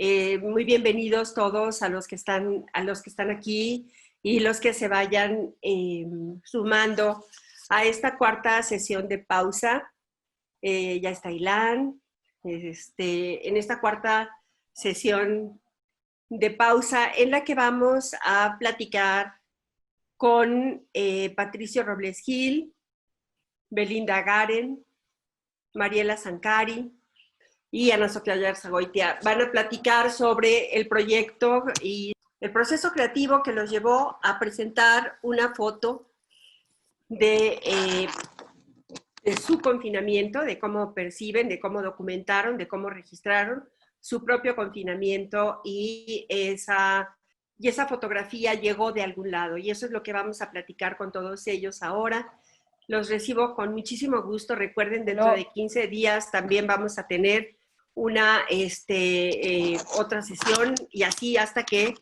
Muy bienvenidos todos a los que están aquí y los que se vayan sumando a esta cuarta sesión de pausa. Ya está Ilan. En esta cuarta sesión de pausa en la que vamos a platicar con Patricio Robles Gil, Belinda Garen, Mariela Sancari y Ana Sofía Yarzagoitia. Van a platicar sobre el proyecto y el proceso creativo que los llevó a presentar una foto de su confinamiento, de cómo perciben, de cómo documentaron, de cómo registraron su propio confinamiento y esa fotografía llegó de algún lado. Y eso es lo que vamos a platicar con todos ellos ahora. Los recibo con muchísimo gusto. Recuerden, dentro de 15 días también vamos a tener una otra sesión y así hasta que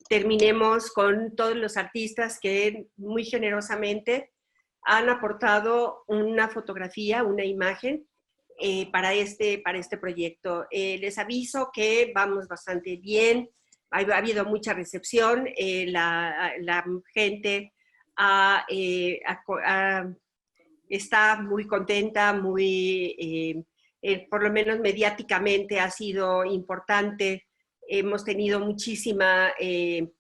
terminemos con todos los artistas que muy generosamente han aportado una fotografía, una imagen para este proyecto. Les aviso que vamos bastante bien, ha habido mucha recepción, la gente está muy contenta, por lo menos mediáticamente ha sido importante. Hemos tenido muchísima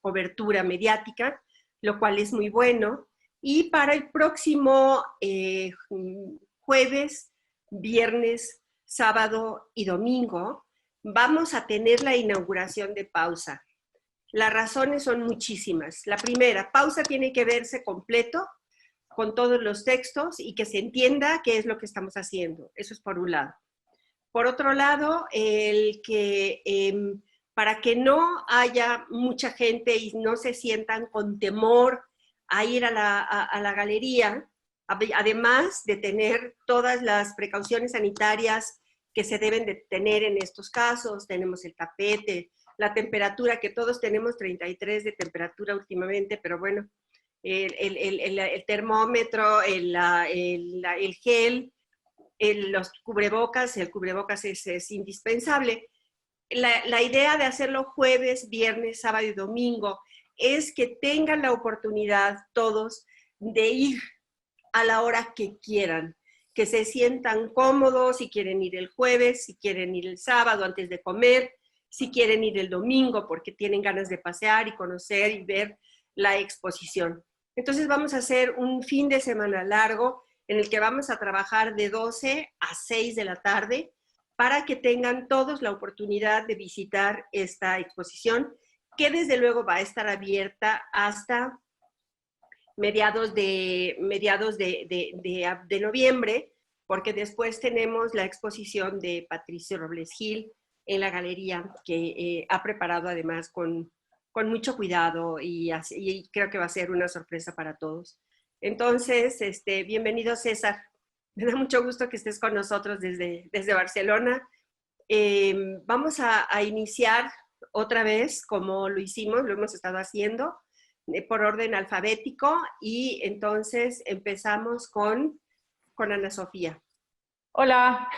cobertura mediática, lo cual es muy bueno. Y para el próximo jueves, viernes, sábado y domingo, vamos a tener la inauguración de Pausa. Las razones son muchísimas. La primera, Pausa tiene que verse completo con todos los textos y que se entienda qué es lo que estamos haciendo. Eso es por un lado. Por otro lado, para que no haya mucha gente y no se sientan con temor a ir a la galería, además de tener todas las precauciones sanitarias que se deben de tener en estos casos, tenemos el tapete, la temperatura, que todos tenemos 33 de temperatura últimamente, pero bueno, el termómetro, el gel, los cubrebocas, el cubrebocas es indispensable. La idea de hacerlo jueves, viernes, sábado y domingo es que tengan la oportunidad todos de ir a la hora que quieran, que se sientan cómodos, si quieren ir el jueves, si quieren ir el sábado antes de comer, si quieren ir el domingo porque tienen ganas de pasear y conocer y ver la exposición. Entonces vamos a hacer un fin de semana largo en el que vamos a trabajar de 12 a 6 de la tarde para que tengan todos la oportunidad de visitar esta exposición, que desde luego va a estar abierta hasta mediados de noviembre, porque después tenemos la exposición de Patricio Robles Gil en la galería, que ha preparado además con mucho cuidado y creo que va a ser una sorpresa para todos. Entonces, bienvenido César. Me da mucho gusto que estés con nosotros desde Barcelona. Vamos a iniciar otra vez como lo hicimos, lo hemos estado haciendo, por orden alfabético, y entonces empezamos con Ana Sofía. Hola,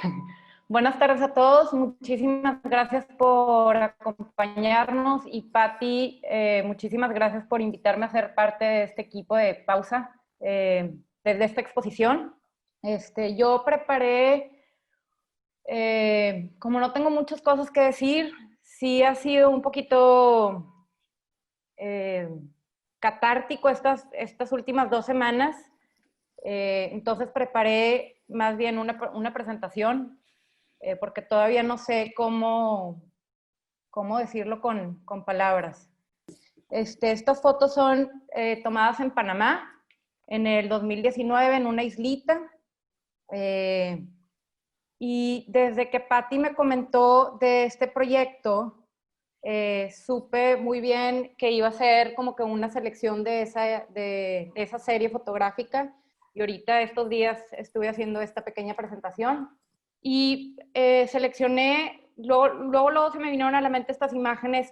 buenas tardes a todos. Muchísimas gracias por acompañarnos y Patti, muchísimas gracias por invitarme a ser parte de este equipo de Pausa desde esta exposición. Yo preparé, como no tengo muchas cosas que decir, sí ha sido un poquito catártico estas últimas 2 semanas. Entonces preparé más bien una presentación porque todavía no sé cómo decirlo con palabras. Estas fotos son tomadas en Panamá en el 2019 en una islita. Y desde que Patti me comentó de este proyecto, supe muy bien que iba a ser como que una selección de esa serie fotográfica, y ahorita estos días estuve haciendo esta pequeña presentación y seleccioné, luego se me vinieron a la mente estas imágenes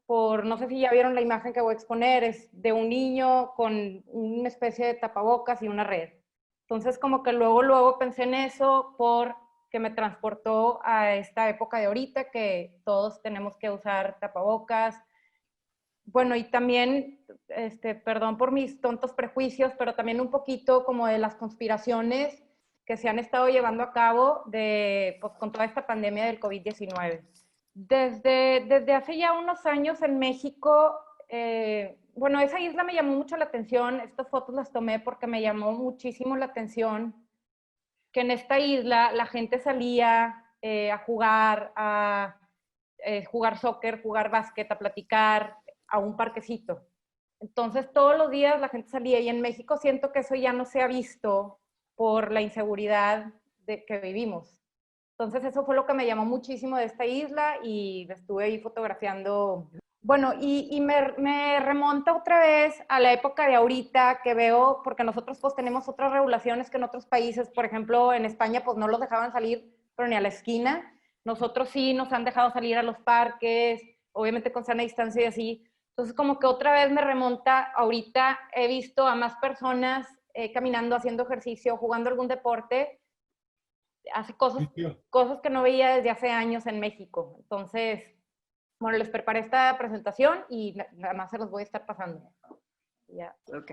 no sé si ya vieron la imagen que voy a exponer, es de un niño con una especie de tapabocas y una red. Entonces como que luego pensé en eso por que me transportó a esta época de ahorita, que todos tenemos que usar tapabocas. Bueno, y también, perdón por mis tontos prejuicios, pero también un poquito como de las conspiraciones que se han estado llevando a cabo pues, con toda esta pandemia del COVID-19. Desde hace ya unos años en México, bueno, esa isla me llamó mucho la atención. Estas fotos las tomé porque me llamó muchísimo la atención que en esta isla la gente salía a jugar soccer, jugar básquet, a platicar, a un parquecito. Entonces todos los días la gente salía, y en México siento que eso ya no se ha visto por la inseguridad que vivimos. Entonces eso fue lo que me llamó muchísimo de esta isla, y estuve ahí fotografiando. Bueno, y me remonta otra vez a la época de ahorita que veo, porque nosotros pues tenemos otras regulaciones que en otros países. Por ejemplo, en España pues no los dejaban salir, pero ni a la esquina. Nosotros sí nos han dejado salir a los parques, obviamente con sana distancia y así. Entonces como que otra vez me remonta, ahorita he visto a más personas caminando, haciendo ejercicio, jugando algún deporte, hace cosas que no veía desde hace años en México. Entonces, bueno, les preparé esta presentación y nada más se los voy a estar pasando. Ya. Ok.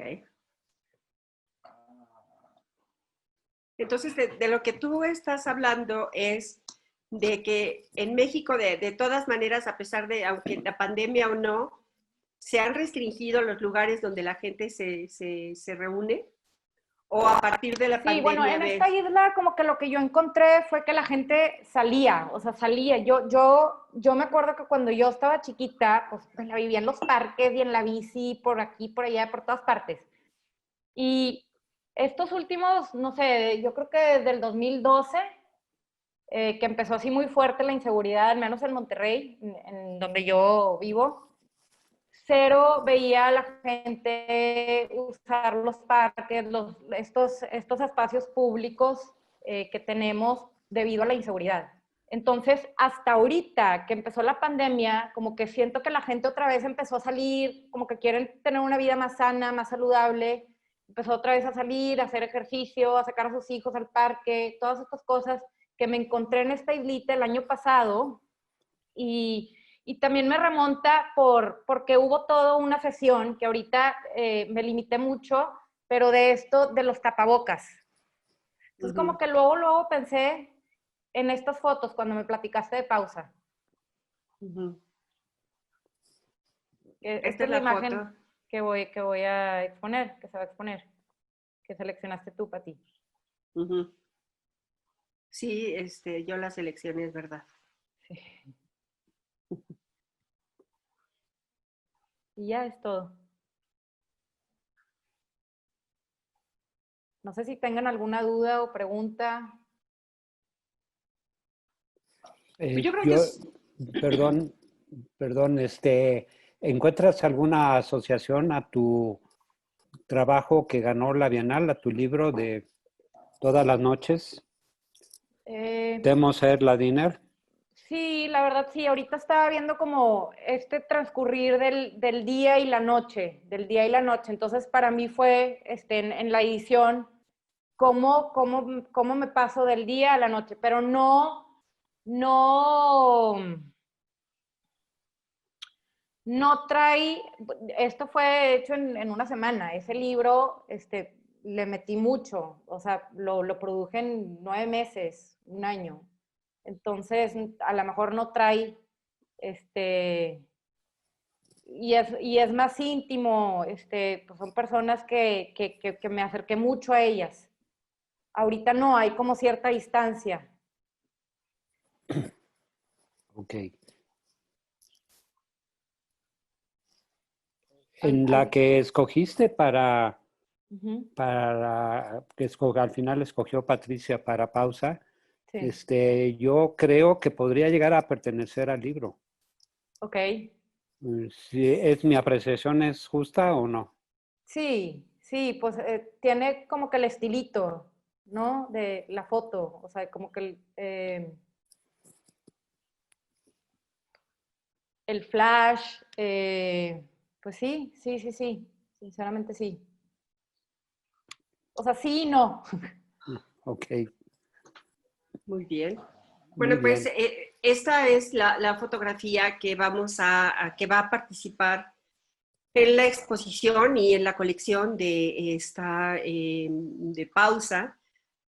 Entonces, de lo que tú estás hablando es de que en México, de todas maneras, a pesar de, aunque la pandemia o no, se han restringido los lugares donde la gente se reúne, o a partir de la Sí, bueno, pandemia. en esta isla como que lo que yo encontré fue que la gente salía, o sea, salía. Yo me acuerdo que cuando yo estaba chiquita, pues me la vivía en los parques y en la bici, por aquí, por allá, por todas partes. Y estos últimos, no sé, yo creo que desde el 2012, que empezó así muy fuerte la inseguridad, al menos en Monterrey, en donde yo vivo, cero veía a la gente usar los parques, estos espacios públicos que tenemos debido a la inseguridad. Entonces, hasta ahorita que empezó la pandemia, como que siento que la gente otra vez empezó a salir, como que quieren tener una vida más sana, más saludable, empezó otra vez a salir, a hacer ejercicio, a sacar a sus hijos al parque, todas estas cosas que me encontré en esta islita el año pasado. Y también me remonta porque hubo toda una sesión que ahorita me limité mucho, pero de esto, de los tapabocas. Entonces, como que luego pensé en estas fotos cuando me platicaste de pausa. Esta es la imagen foto que voy a exponer, que se va a exponer, que seleccionaste tú, Pati. Sí, yo la seleccioné, es verdad. Sí. Y ya es todo. No sé si tengan alguna duda o pregunta. Yo creo que perdón, ¿encuentras alguna asociación a tu trabajo que ganó la Bienal, a tu libro de Todas las noches? ¿Debemos ser la dinner? Sí, la verdad sí, ahorita estaba viendo como este transcurrir del día y la noche, del día y la noche. Entonces para mí fue en la edición cómo me paso del día a la noche, pero no trae, esto fue hecho en una semana. Ese libro le metí mucho, o sea, lo produje en 9 meses, un año. Entonces, a lo mejor no trae, y es más íntimo, pues son personas que me acerqué mucho a ellas. Ahorita no, hay como cierta distancia. Ok. En la que escogiste para que al final escogió Patricia para pausa, sí. Yo creo que podría llegar a pertenecer al libro. Ok. Si es mi apreciación, ¿es justa o no? Sí, pues tiene como que el estilito, ¿no? De la foto, o sea, como que el flash, pues sí, sinceramente sí. O sea, sí y no. Ok. Muy bien. Muy Bueno, pues bien. esta es la fotografía que que va a participar en la exposición y en la colección de esta de Pausa,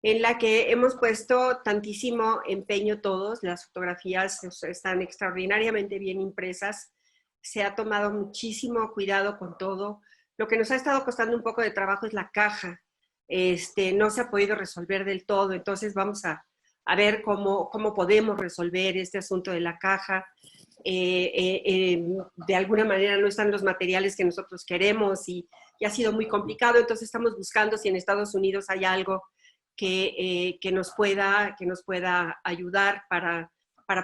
en la que hemos puesto tantísimo empeño todos. Las fotografías están extraordinariamente bien impresas, se ha tomado muchísimo cuidado con todo. Lo que nos ha estado costando un poco de trabajo es la caja. No se ha podido resolver del todo, entonces vamos a ver cómo podemos resolver este asunto de la caja. De alguna manera no están los materiales que nosotros queremos y ha sido muy complicado, entonces estamos buscando si en Estados Unidos hay algo que nos pueda ayudar para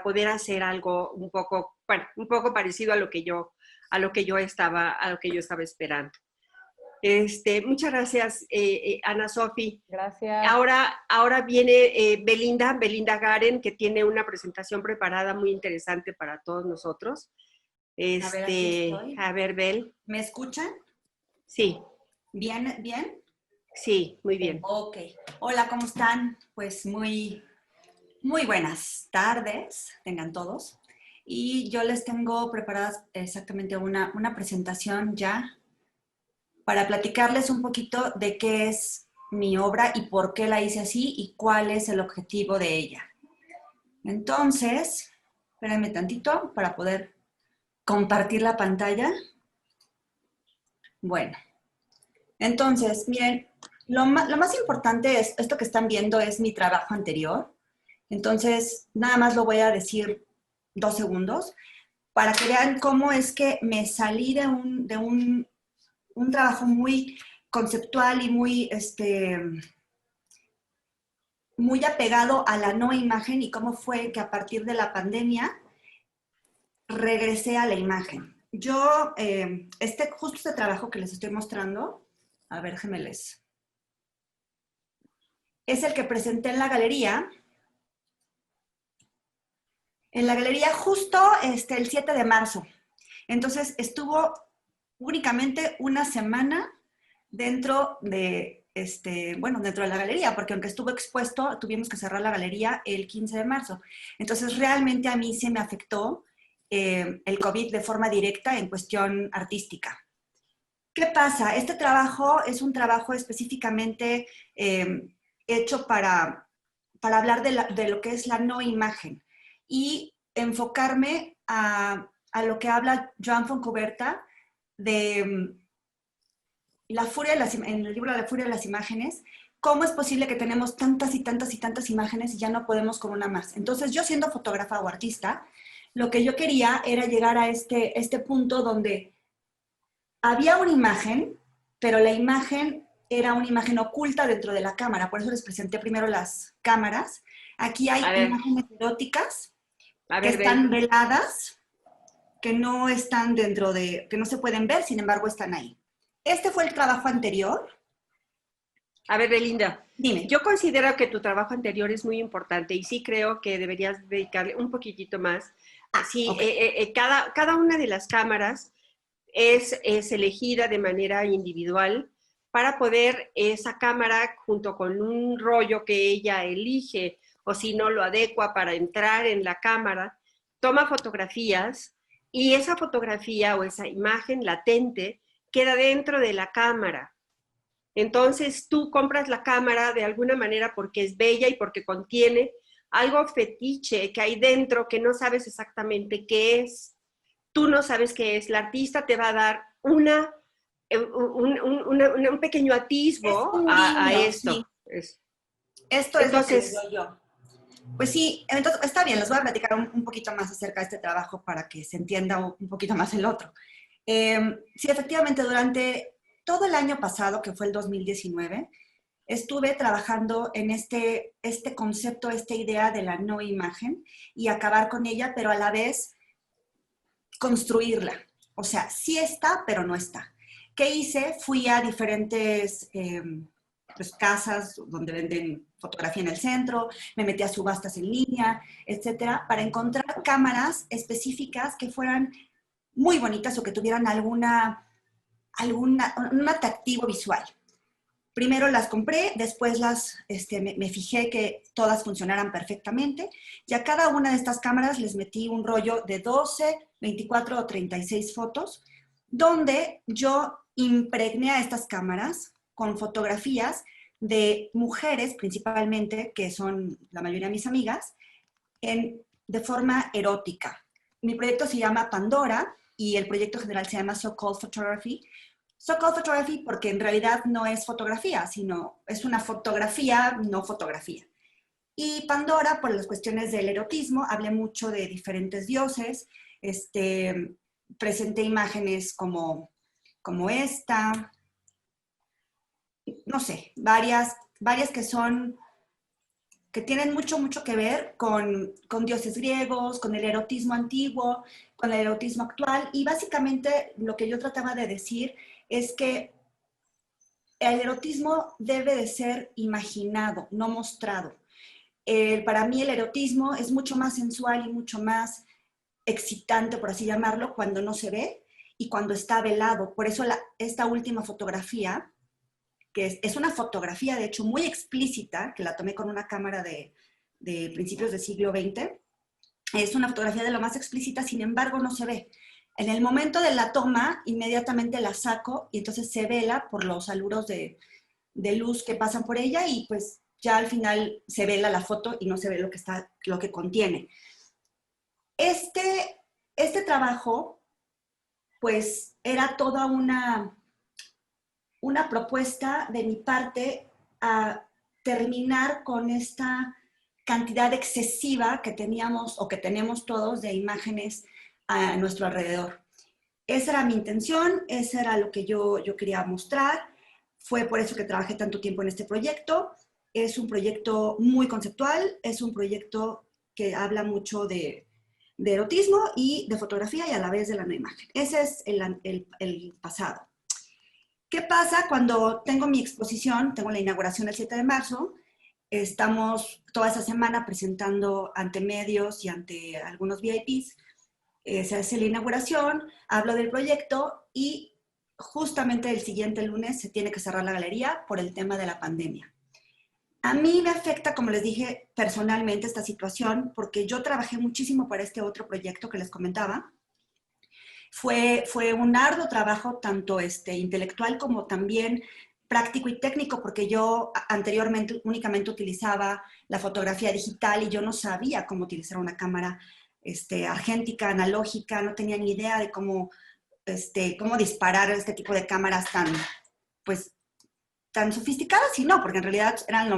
poder hacer algo un poco, bueno, un poco parecido a lo que yo estaba esperando. Muchas gracias, Ana Sofi. Gracias. Ahora viene Belinda Garen, que tiene una presentación preparada muy interesante para todos nosotros. A ver, aquí estoy. A ver, Bel. ¿Me escuchan? Sí, ¿Bien? ¿Bien? sí, muy bien. Ok. Hola, ¿cómo están? Pues muy buenas tardes, tengan todos. Y yo les tengo preparadas exactamente una presentación ya para platicarles un poquito de qué es mi obra y por qué la hice así y cuál es el objetivo de ella. Entonces, espérenme tantito para poder compartir la pantalla. Bueno, entonces, miren, lo más importante es, esto que están viendo es mi trabajo anterior. Entonces, nada más lo voy a decir 2 segundos para que vean cómo es que me salí de un trabajo muy conceptual y muy apegado a la no imagen y cómo fue que a partir de la pandemia regresé a la imagen. Yo, justo este trabajo que les estoy mostrando, a ver, déjenmeles, es el que presenté en la galería. En la galería justo el 7 de marzo. Entonces estuvo únicamente una semana dentro de, dentro de la galería, porque aunque estuvo expuesto, tuvimos que cerrar la galería el 15 de marzo. Entonces realmente a mí se me afectó el COVID de forma directa en cuestión artística. ¿Qué pasa? Este trabajo es un trabajo específicamente hecho para hablar de lo que es la no imagen y enfocarme a lo que habla Joan Foncoberta de la furia en el libro La furia de las imágenes. ¿Cómo es posible que tenemos tantas y tantas y tantas imágenes y ya no podemos con una más? Entonces, yo siendo fotógrafa o artista, lo que yo quería era llegar a este punto donde había una imagen, pero la imagen era una imagen oculta dentro de la cámara. Por eso les presenté primero las cámaras. Aquí hay imágenes eróticas que están veladas, que no están que no se pueden ver, sin embargo están ahí. Este fue el trabajo anterior. A ver, Belinda, dime. Yo considero que tu trabajo anterior es muy importante y sí creo que deberías dedicarle un poquitito más. Así, okay. Cada una de las cámaras es elegida de manera individual para poder esa cámara, junto con un rollo que ella elige, o si no lo adecua para entrar en la cámara, toma fotografías y esa fotografía o esa imagen latente queda dentro de la cámara. Entonces tú compras la cámara de alguna manera porque es bella y porque contiene algo fetiche que hay dentro que no sabes exactamente qué es. Tú no sabes qué es. El artista te va a dar un pequeño atisbo a esto. Sí. Esto es lo que digo yo. Pues sí, entonces está bien, les voy a platicar un poquito más acerca de este trabajo para que se entienda un poquito más el otro. Sí, efectivamente, durante todo el año pasado, que fue el 2019, estuve trabajando en este concepto, esta idea de la no imagen y acabar con ella, pero a la vez construirla. O sea, sí está, pero no está. ¿Qué hice? Fui a diferentes casas donde venden fotografía en el centro, me metí a subastas en línea, etcétera, para encontrar cámaras específicas que fueran muy bonitas o que tuvieran un atractivo visual. Primero las compré, después me fijé que todas funcionaran perfectamente, y a cada una de estas cámaras les metí un rollo de 12, 24 o 36 fotos, donde yo impregné a estas cámaras con fotografías de mujeres principalmente, que son la mayoría de mis amigas, de forma erótica. Mi proyecto se llama Pandora y el proyecto general se llama So Called Photography. So Called Photography porque en realidad no es fotografía, sino es una fotografía, no fotografía. Y Pandora, por las cuestiones del erotismo, hablé mucho de diferentes dioses, presenté imágenes como esta, no sé, varias que tienen mucho que ver con dioses griegos, con el erotismo antiguo, con el erotismo actual, y básicamente lo que yo trataba de decir es que el erotismo debe de ser imaginado, no mostrado. Para mí el erotismo es mucho más sensual y mucho más excitante, por así llamarlo, cuando no se ve y cuando está velado. Por eso esta última fotografía, que es una fotografía de hecho muy explícita, que la tomé con una cámara de principios del siglo XX, es una fotografía de lo más explícita, sin embargo no se ve. En el momento de la toma, inmediatamente la saco y entonces se vela por los aluros de luz que pasan por ella y pues ya al final se vela la foto y no se ve lo que contiene. Este trabajo, pues era toda una propuesta de mi parte a terminar con esta cantidad excesiva que teníamos o que tenemos todos de imágenes a nuestro alrededor. Esa era mi intención, esa era lo que yo quería mostrar. Fue por eso que trabajé tanto tiempo en este proyecto. Es un proyecto muy conceptual, es un proyecto que habla mucho de erotismo y de fotografía y a la vez de la no imagen. Ese es el pasado. ¿Qué pasa cuando tengo mi exposición? Tengo la inauguración el 7 de marzo. Estamos toda esa semana presentando ante medios y ante algunos VIPs. Se hace la inauguración, hablo del proyecto y justamente el siguiente lunes se tiene que cerrar la galería por el tema de la pandemia. A mí me afecta, como les dije, personalmente esta situación porque yo trabajé muchísimo para este otro proyecto que les comentaba. Fue un arduo trabajo, tanto intelectual como también práctico y técnico, porque yo anteriormente únicamente utilizaba la fotografía digital y yo no sabía cómo utilizar una cámara argéntica, analógica, no tenía ni idea de cómo disparar este tipo de cámaras tan sofisticadas, y no, porque en realidad eran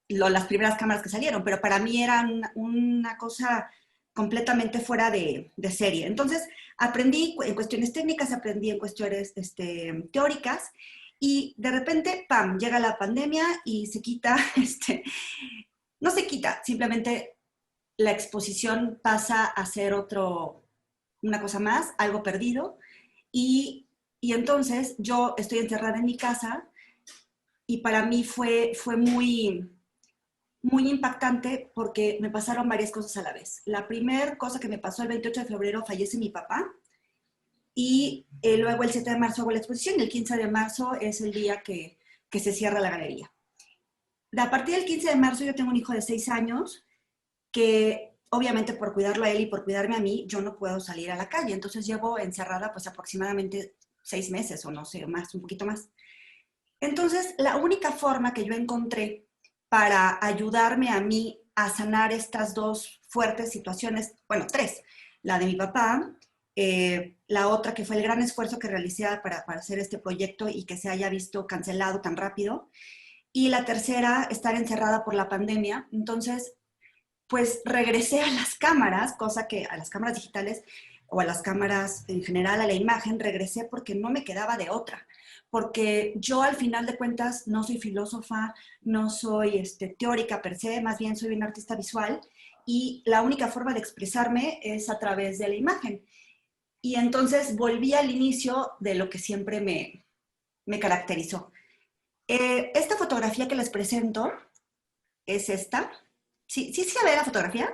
las primeras cámaras que salieron, pero para mí eran una cosa completamente fuera de serie. Entonces, aprendí en cuestiones técnicas, aprendí en cuestiones teóricas, y de repente, ¡pam!, llega la pandemia y se quita, no se quita, simplemente la exposición pasa a ser una cosa más, algo perdido, y entonces yo estoy encerrada en mi casa, y para mí fue muy impactante porque me pasaron varias cosas a la vez. La primera cosa que me pasó el 28 de febrero, fallece mi papá, y luego el 7 de marzo hago la exposición, y el 15 de marzo es el día que se cierra la galería. A partir del 15 de marzo yo tengo un hijo de 6 años que obviamente por cuidarlo a él y por cuidarme a mí, yo no puedo salir a la calle. Entonces llevo encerrada pues aproximadamente 6 meses o no sé, más, un poquito más. Entonces la única forma que yo encontré para ayudarme a mí a sanar estas dos fuertes situaciones, bueno, tres, la de mi papá, la otra que fue el gran esfuerzo que realicé para hacer este proyecto y que se haya visto cancelado tan rápido, y la tercera, estar encerrada por la pandemia. Entonces, pues regresé a las cámaras, cosa que a las cámaras digitales o a las cámaras en general, a la imagen, regresé porque no me quedaba de otra. Porque yo al final de cuentas no soy filósofa, no soy teórica per se, más bien soy una artista visual, y la única forma de expresarme es a través de la imagen. Y entonces volví al inicio de lo que siempre me caracterizó. Esta fotografía que les presento es esta. ¿Sí se ve la fotografía?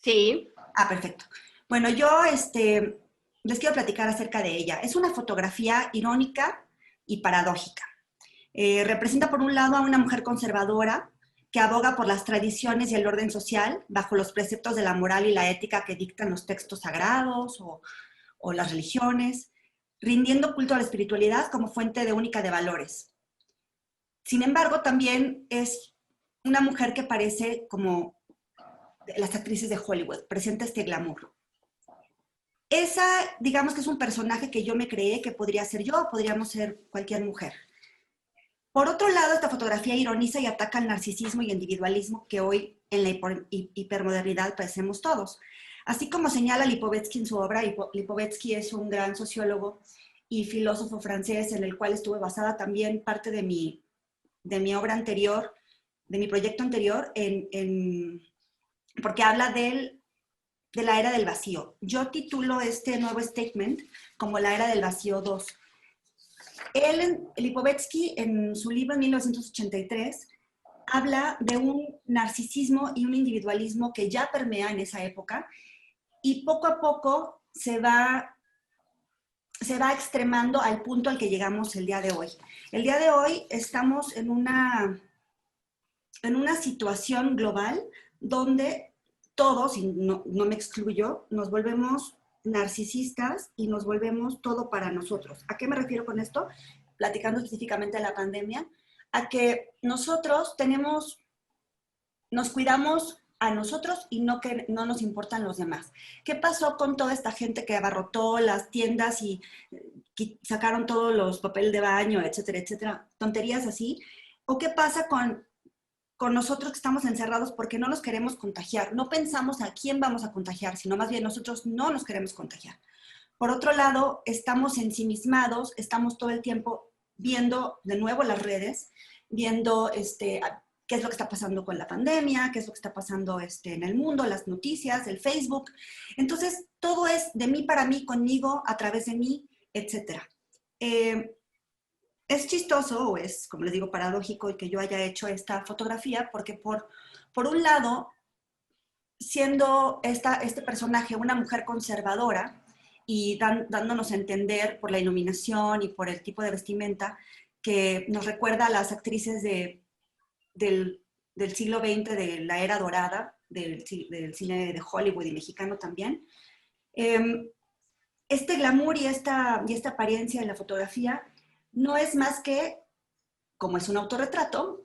Sí. Ah, perfecto. Bueno, yo les quiero platicar acerca de ella. Es una fotografía irónica y paradójica. Representa por un lado a una mujer conservadora que aboga por las tradiciones y el orden social bajo los preceptos de la moral y la ética que dictan los textos sagrados o las religiones, rindiendo culto a la espiritualidad como fuente de única de valores. Sin embargo, también es una mujer que parece como las actrices de Hollywood, presenta este glamour. Esa, digamos que es un personaje que yo me creé que podría ser yo, podríamos ser cualquier mujer. Por otro lado, esta fotografía ironiza y ataca el narcisismo y individualismo que hoy en la hipermodernidad padecemos todos. Así como señala Lipovetsky en su obra, Lipovetsky es un gran sociólogo y filósofo francés en el cual estuve basada también parte de mi obra anterior, de mi proyecto anterior, porque habla de la era del vacío. Yo titulo este nuevo statement como la era del vacío 2. Lipovetsky, en su libro en 1983, habla de un narcisismo y un individualismo que ya permea en esa época y poco a poco se va extremando al punto al que llegamos el día de hoy. El día de hoy estamos en una situación global donde todos, y no me excluyo, nos volvemos narcisistas y nos volvemos todo para nosotros. ¿A qué me refiero con esto? Platicando específicamente de la pandemia, a que nosotros nos cuidamos a nosotros y no nos importan los demás. ¿Qué pasó con toda esta gente que abarrotó las tiendas y sacaron todos los papel de baño, etcétera, etcétera? Tonterías así. ¿O qué pasa con nosotros que estamos encerrados porque no nos queremos contagiar? No pensamos a quién vamos a contagiar, sino más bien nosotros no nos queremos contagiar. Por otro lado, estamos ensimismados, estamos todo el tiempo viendo de nuevo las redes, viendo qué es lo que está pasando con la pandemia, qué es lo que está pasando en el mundo, las noticias, el Facebook. Entonces, todo es de mí para mí, conmigo, a través de mí, etc. Es chistoso, o es, como les digo, paradójico el que yo haya hecho esta fotografía, porque por un lado, siendo este personaje una mujer conservadora y dándonos a entender por la iluminación y por el tipo de vestimenta que nos recuerda a las actrices del siglo XX, de la era dorada, del cine de Hollywood y mexicano también. Este glamour y esta apariencia en la fotografía no es más que, como es un autorretrato,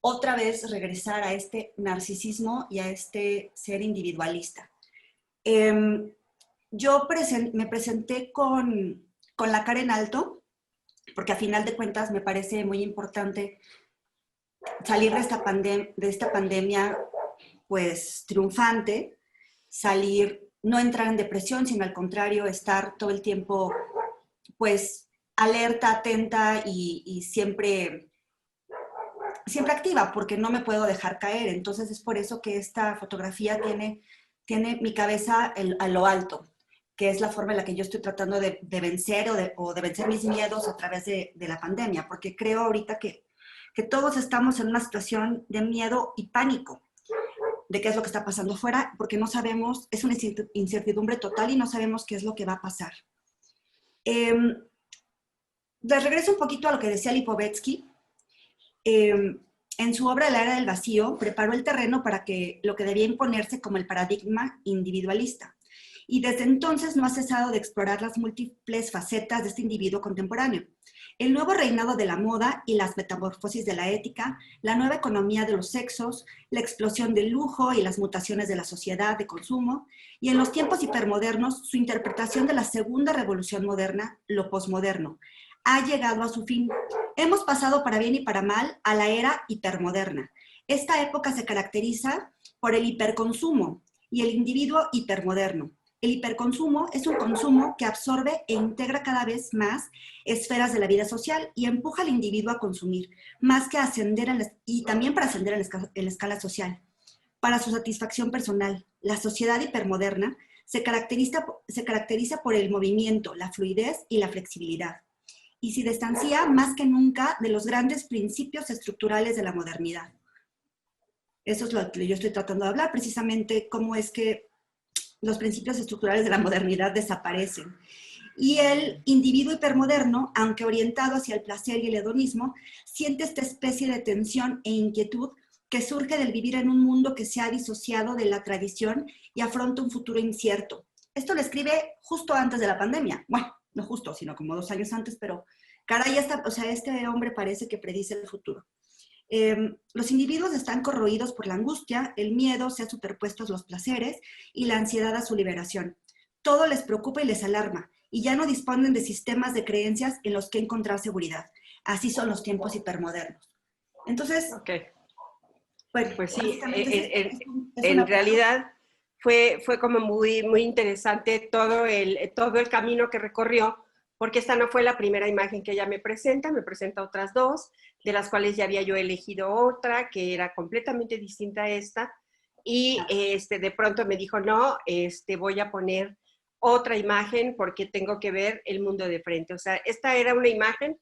otra vez regresar a este narcisismo y a este ser individualista. Yo me presenté con la cara en alto, porque a final de cuentas me parece muy importante salir de esta pandemia pues triunfante, no entrar en depresión, sino al contrario, estar todo el tiempo pues alerta, atenta y siempre activa, porque no me puedo dejar caer. Entonces es por eso que esta fotografía tiene mi cabeza a lo alto, que es la forma en la que yo estoy tratando de vencer o de vencer mis miedos a través de la pandemia, porque creo ahorita que todos estamos en una situación de miedo y pánico de qué es lo que está pasando afuera, porque no sabemos, es una incertidumbre total y no sabemos qué es lo que va a pasar. Les regreso un poquito a lo que decía Lipovetsky. En su obra La era del vacío, preparó el terreno para lo que debía imponerse como el paradigma individualista. Y desde entonces no ha cesado de explorar las múltiples facetas de este individuo contemporáneo. El nuevo reinado de la moda y las metamorfosis de la ética, la nueva economía de los sexos, la explosión del lujo y las mutaciones de la sociedad de consumo, y en los tiempos hipermodernos, su interpretación de la segunda revolución moderna, lo posmoderno, ha llegado a su fin. Hemos pasado para bien y para mal a la era hipermoderna. Esta época se caracteriza por el hiperconsumo y el individuo hipermoderno. El hiperconsumo es un consumo que absorbe e integra cada vez más esferas de la vida social y empuja al individuo a consumir, más que a ascender y también para ascender en la escala social. Para su satisfacción personal, la sociedad hipermoderna se caracteriza por el movimiento, la fluidez y la flexibilidad, y se distancia más que nunca de los grandes principios estructurales de la modernidad. Eso es lo que yo estoy tratando de hablar, precisamente cómo es que los principios estructurales de la modernidad desaparecen. Y el individuo hipermoderno, aunque orientado hacia el placer y el hedonismo, siente esta especie de tensión e inquietud que surge del vivir en un mundo que se ha disociado de la tradición y afronta un futuro incierto. Esto lo escribe justo antes de la pandemia. Bueno, no justo, sino como 2 años antes, pero caray, o sea, este hombre parece que predice el futuro. Los individuos están corroídos por la angustia, el miedo se ha superpuesto a los placeres y la ansiedad a su liberación. Todo les preocupa y les alarma, y ya no disponen de sistemas de creencias en los que encontrar seguridad. Así son los tiempos hipermodernos. Entonces, Okay. bueno, Pues sí, es en una... realidad fue como muy interesante todo el camino que recorrió, porque esta no fue la primera imagen que ella me presenta otras 2, de las cuales ya había yo elegido otra, que era completamente distinta a esta, y de pronto me dijo, no, voy a poner otra imagen porque tengo que ver el mundo de frente. O sea, esta era una imagen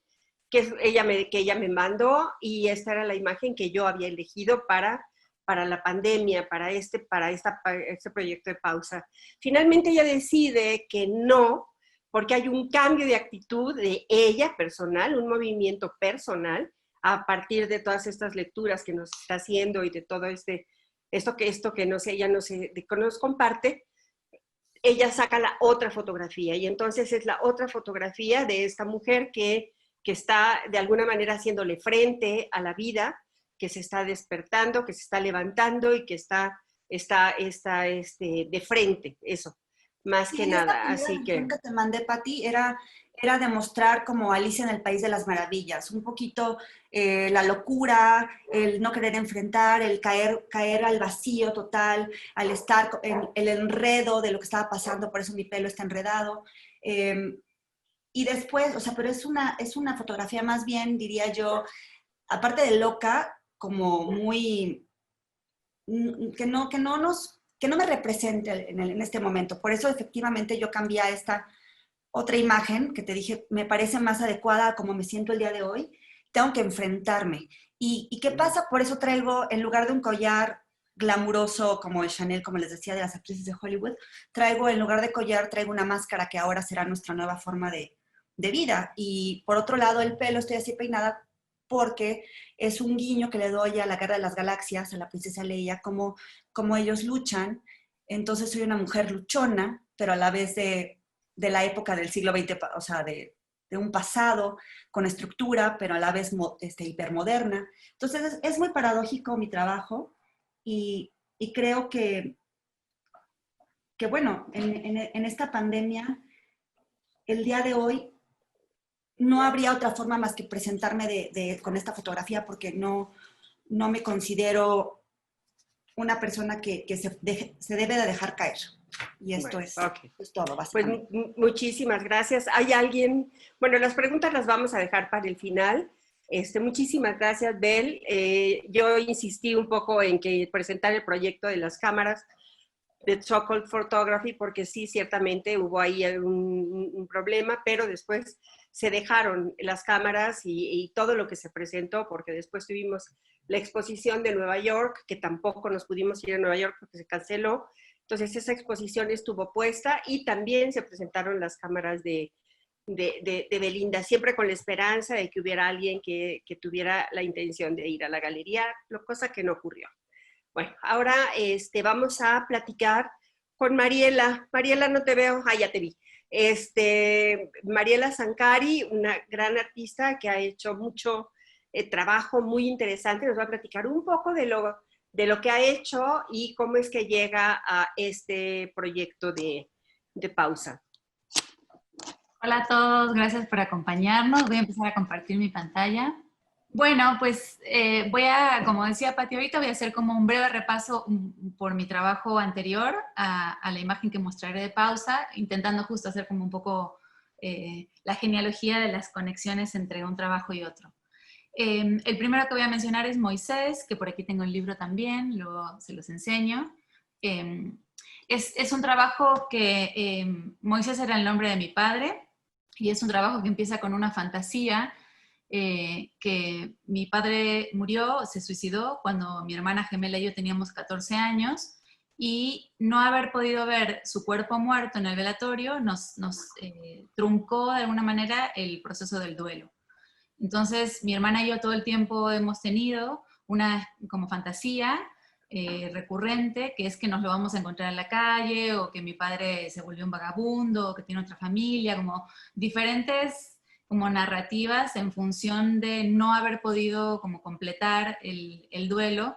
que ella me mandó, y esta era la imagen que yo había elegido para la pandemia, para este proyecto de pausa. Finalmente ella decide que no, porque hay un cambio de actitud de ella personal, un movimiento personal, a partir de todas estas lecturas que nos está haciendo y de todo esto que no sé, ella no sé, que nos comparte. Ella saca la otra fotografía, y entonces es la otra fotografía de esta mujer que está de alguna manera haciéndole frente a la vida, que se está despertando, que se está levantando y que está de frente, eso, más Sí, que esta nada. primera Así imagen que, que te mandé, Pati, era demostrar como Alicia en el País de las Maravillas, un poquito la locura, el no querer enfrentar, el caer al vacío total, al estar en el enredo de lo que estaba pasando, por eso mi pelo está enredado. Y después, o sea, pero es una fotografía más bien, diría yo, aparte de loca, como muy, que no me represente en este momento. Por eso efectivamente yo cambié a esta otra imagen que te dije, me parece más adecuada a cómo me siento el día de hoy. Tengo que enfrentarme. ¿Y qué pasa? Por eso traigo, en lugar de un collar glamuroso como el Chanel, como les decía, de las actrices de Hollywood, en lugar de collar, traigo una máscara que ahora será nuestra nueva forma de vida. Y por otro lado, el pelo, estoy así peinada porque es un guiño que le doy a la Guerra de las Galaxias, a la princesa Leia, como ellos luchan. Entonces soy una mujer luchona, pero a la vez de la época del siglo XX, o sea, de un pasado con estructura, pero a la vez hipermoderna. Entonces es muy paradójico mi trabajo, y creo que bueno, en esta pandemia, el día de hoy, no habría otra forma más que presentarme con esta fotografía, porque no me considero una persona que se debe de dejar caer. Y esto bueno, es todo, pues básicamente. muchísimas gracias. ¿Hay alguien? Bueno, las preguntas las vamos a dejar para el final. Muchísimas gracias, Bel. Yo insistí un poco en que presentar el proyecto de las cámaras de Chocolate Photography, porque sí, ciertamente hubo ahí un problema, pero después se dejaron las cámaras y todo lo que se presentó, porque después tuvimos la exposición de Nueva York, que tampoco nos pudimos ir a Nueva York porque se canceló. Entonces esa exposición estuvo puesta, y también se presentaron las cámaras de Belinda, siempre con la esperanza de que hubiera alguien que tuviera la intención de ir a la galería, cosa que no ocurrió. Bueno, ahora vamos a platicar con Mariela. Mariela, no te veo. Ah, ya te vi. Mariela Sankari, una gran artista que ha hecho mucho trabajo muy interesante. Nos va a platicar un poco de lo que ha hecho y cómo es que llega a este proyecto de pausa. Hola a todos, gracias por acompañarnos. Voy a empezar a compartir mi pantalla. Bueno, pues como decía Pati ahorita, voy a hacer como un breve repaso por mi trabajo anterior a la imagen que mostraré de pausa, intentando justo hacer como un poco la genealogía de las conexiones entre un trabajo y otro. El primero que voy a mencionar es Moisés, que por aquí tengo el libro también, luego se los enseño. Es un trabajo que Moisés era el nombre de mi padre, y es un trabajo que empieza con una fantasía que mi padre murió, se suicidó cuando mi hermana gemela y yo teníamos 14 años, y no haber podido ver su cuerpo muerto en el velatorio nos truncó de alguna manera el proceso del duelo. Entonces mi hermana y yo todo el tiempo hemos tenido una como fantasía recurrente, que es que nos lo vamos a encontrar en la calle, o que mi padre se volvió un vagabundo, o que tiene otra familia, como diferentes como narrativas en función de no haber podido como completar el duelo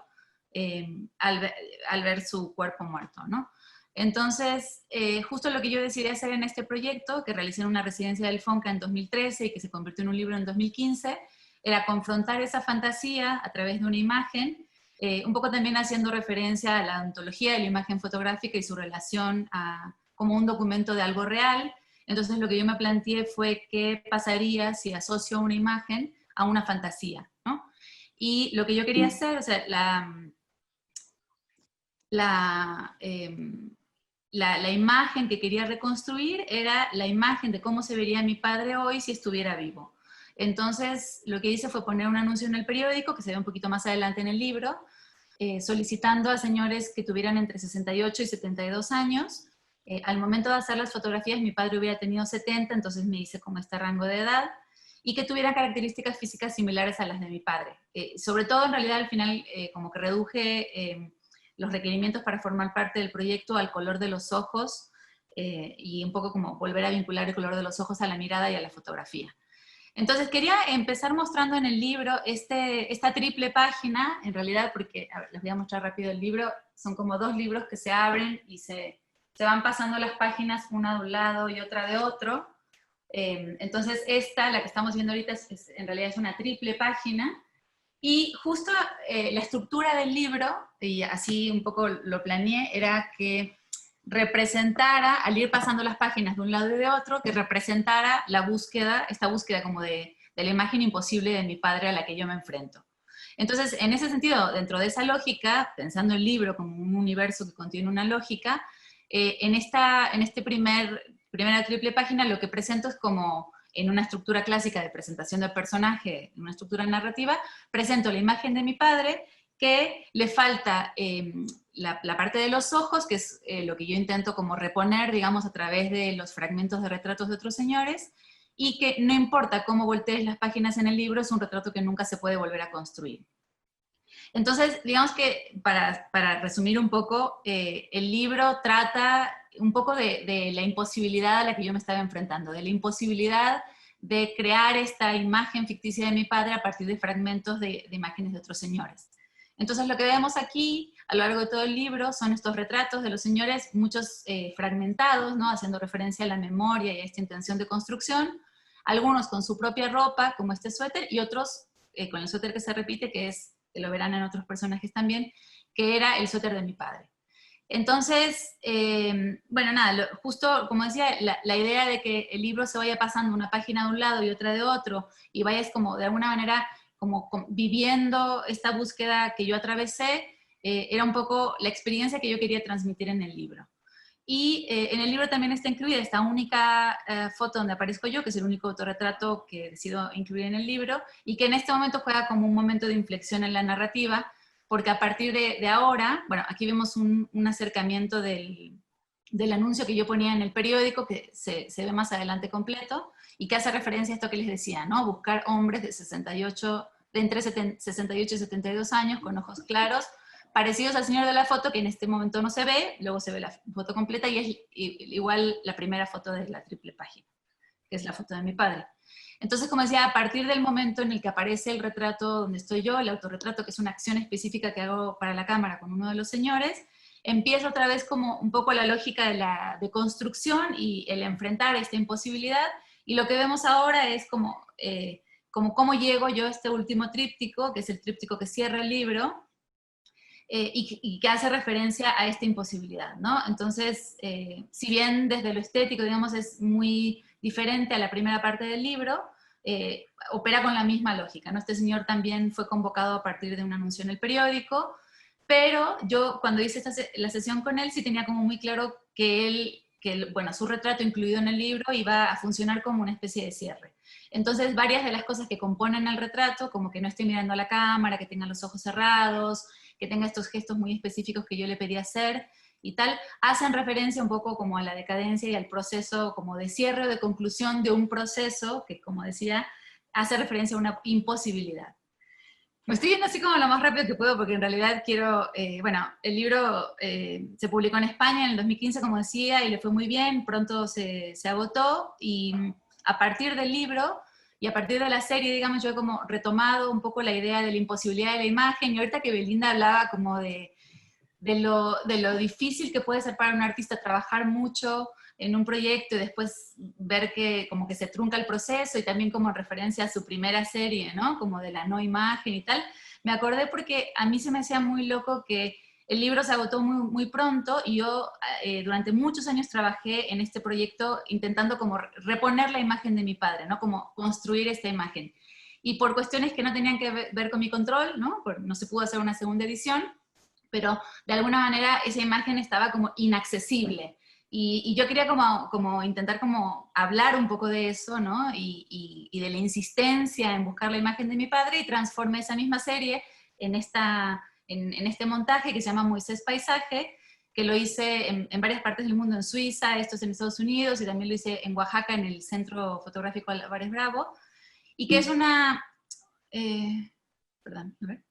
al ver su cuerpo muerto, ¿no? Entonces, justo lo que yo decidí hacer en este proyecto, que realicé en una residencia del FONCA en 2013 y que se convirtió en un libro en 2015, era confrontar esa fantasía a través de una imagen, un poco también haciendo referencia a la ontología de la imagen fotográfica y su relación como un documento de algo real. Entonces lo que yo me planteé fue qué pasaría si asocio una imagen a una fantasía, ¿no? Y lo que yo quería hacer, o sea, la imagen que quería reconstruir era la imagen de cómo se vería mi padre hoy si estuviera vivo. Entonces, lo que hice fue poner un anuncio en el periódico, que se ve un poquito más adelante en el libro, solicitando a señores que tuvieran entre 68 y 72 años. Al momento de hacer las fotografías, mi padre hubiera tenido 70, entonces me hice con este rango de edad, y que tuvieran características físicas similares a las de mi padre. Sobre todo, en realidad, al final, como que reduje los requerimientos para formar parte del proyecto al color de los ojos, y un poco como volver a vincular el color de los ojos a la mirada y a la fotografía. Entonces quería empezar mostrando en el libro esta triple página, en realidad, porque, a ver, les voy a mostrar rápido el libro, son como 2 libros que se abren y se van pasando las páginas una de un lado y otra de otro. Entonces esta, la que estamos viendo ahorita, en realidad es una triple página, y justo la estructura del libro, y así un poco lo planeé, era que representara, al ir pasando las páginas de un lado y de otro, que representara la búsqueda, esta búsqueda como de la imagen imposible de mi padre a la que yo me enfrento. Entonces, en ese sentido, dentro de esa lógica, pensando el libro como un universo que contiene una lógica, en este primera triple página lo que presento es como en una estructura clásica de presentación del personaje, en una estructura narrativa, presento la imagen de mi padre, que le falta la parte de los ojos, que es lo que yo intento como reponer, digamos, a través de los fragmentos de retratos de otros señores, y que no importa cómo voltees las páginas en el libro, es un retrato que nunca se puede volver a construir. Entonces, digamos que para resumir un poco, el libro trata un poco de la imposibilidad a la que yo me estaba enfrentando, de la imposibilidad de crear esta imagen ficticia de mi padre a partir de fragmentos de imágenes de otros señores. Entonces lo que vemos aquí, a lo largo de todo el libro, son estos retratos de los señores, muchos fragmentados, ¿no? Haciendo referencia a la memoria y a esta intención de construcción, algunos con su propia ropa, como este suéter, y otros con el suéter que se repite, que lo verán en otros personajes también, que era el suéter de mi padre. Entonces, bueno, nada, justo como decía, la idea de que el libro se vaya pasando una página de un lado y otra de otro, y vayas como de alguna manera como viviendo esta búsqueda que yo atravesé, era un poco la experiencia que yo quería transmitir en el libro. Y en el libro también está incluida esta única foto donde aparezco yo, que es el único autorretrato que decido incluir en el libro, y que en este momento juega como un momento de inflexión en la narrativa, porque a partir de ahora, bueno, aquí vemos un acercamiento del anuncio que yo ponía en el periódico, que se ve más adelante completo, y que hace referencia a esto que les decía, ¿no? Buscar hombres de entre 68 y 72 años, con ojos claros, parecidos al señor de la foto, que en este momento no se ve, luego se ve la foto completa, y es igual la primera foto de la triple página, que es la foto de mi padre. Entonces, como decía, a partir del momento en el que aparece el retrato donde estoy yo, el autorretrato, que es una acción específica que hago para la cámara con uno de los señores, empieza otra vez como un poco la lógica de construcción y el enfrentar esta imposibilidad, y lo que vemos ahora es como cómo llego yo a este último tríptico, que es el tríptico que cierra el libro, y que hace referencia a esta imposibilidad, ¿no? Entonces, si bien desde lo estético, digamos, es muy diferente a la primera parte del libro, opera con la misma lógica, ¿no? Este señor también fue convocado a partir de un anuncio en el periódico, pero yo cuando hice la sesión con él sí tenía como muy claro que bueno, su retrato incluido en el libro iba a funcionar como una especie de cierre. Entonces, varias de las cosas que componen el retrato, como que no esté mirando a la cámara, que tenga los ojos cerrados, que tenga estos gestos muy específicos que yo le pedí hacer, y tal, hacen referencia un poco como a la decadencia y al proceso como de cierre o de conclusión de un proceso que, como decía, hace referencia a una imposibilidad. Me estoy yendo así como lo más rápido que puedo porque en realidad quiero, bueno, el libro se publicó en España en el 2015, como decía, y le fue muy bien, pronto se agotó, y a partir del libro y a partir de la serie, digamos, yo he como retomado un poco la idea de la imposibilidad de la imagen, y ahorita que Belinda hablaba como de lo difícil que puede ser para un artista trabajar mucho en un proyecto y después ver que como que se trunca el proceso, y también como referencia a su primera serie, ¿no? Como de la no imagen y tal, me acordé porque a mí se me hacía muy loco que el libro se agotó muy, muy pronto, y yo durante muchos años trabajé en este proyecto intentando como reponer la imagen de mi padre, ¿no? Como construir esta imagen. Y por cuestiones que no tenían que ver con mi control, ¿no? No se pudo hacer una segunda edición, pero de alguna manera esa imagen estaba como inaccesible. Y yo quería como intentar como hablar un poco de eso, ¿no? Y de la insistencia en buscar la imagen de mi padre, y transformé esa misma serie en este montaje que se llama Moisés Paisaje, que lo hice en varias partes del mundo, en Suiza, esto es en Estados Unidos, y también lo hice en Oaxaca, en el Centro Fotográfico Álvarez Bravo, y que es una... perdón, a ver.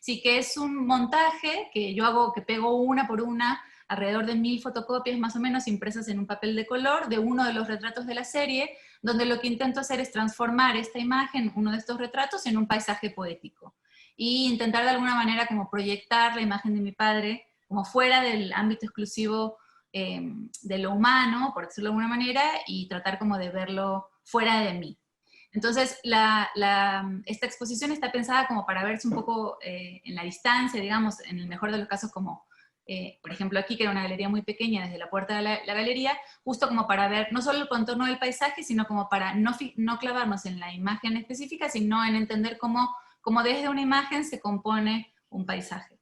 Sí, que es un montaje que yo hago, que pego una por una, alrededor de 1000 fotocopias más o menos, impresas en un papel de color, de uno de los retratos de la serie, donde lo que intento hacer es transformar esta imagen, uno de estos retratos, en un paisaje poético. Y intentar de alguna manera como proyectar la imagen de mi padre como fuera del ámbito exclusivo de lo humano, por decirlo de alguna manera, y tratar como de verlo fuera de mí. Entonces, esta exposición está pensada como para verse un poco en la distancia, digamos, en el mejor de los casos como, por ejemplo aquí, que era una galería muy pequeña, desde la puerta de la galería, justo como para ver no solo el contorno del paisaje, sino como para no clavarnos en la imagen específica, sino en entender cómo desde una imagen se compone un paisaje.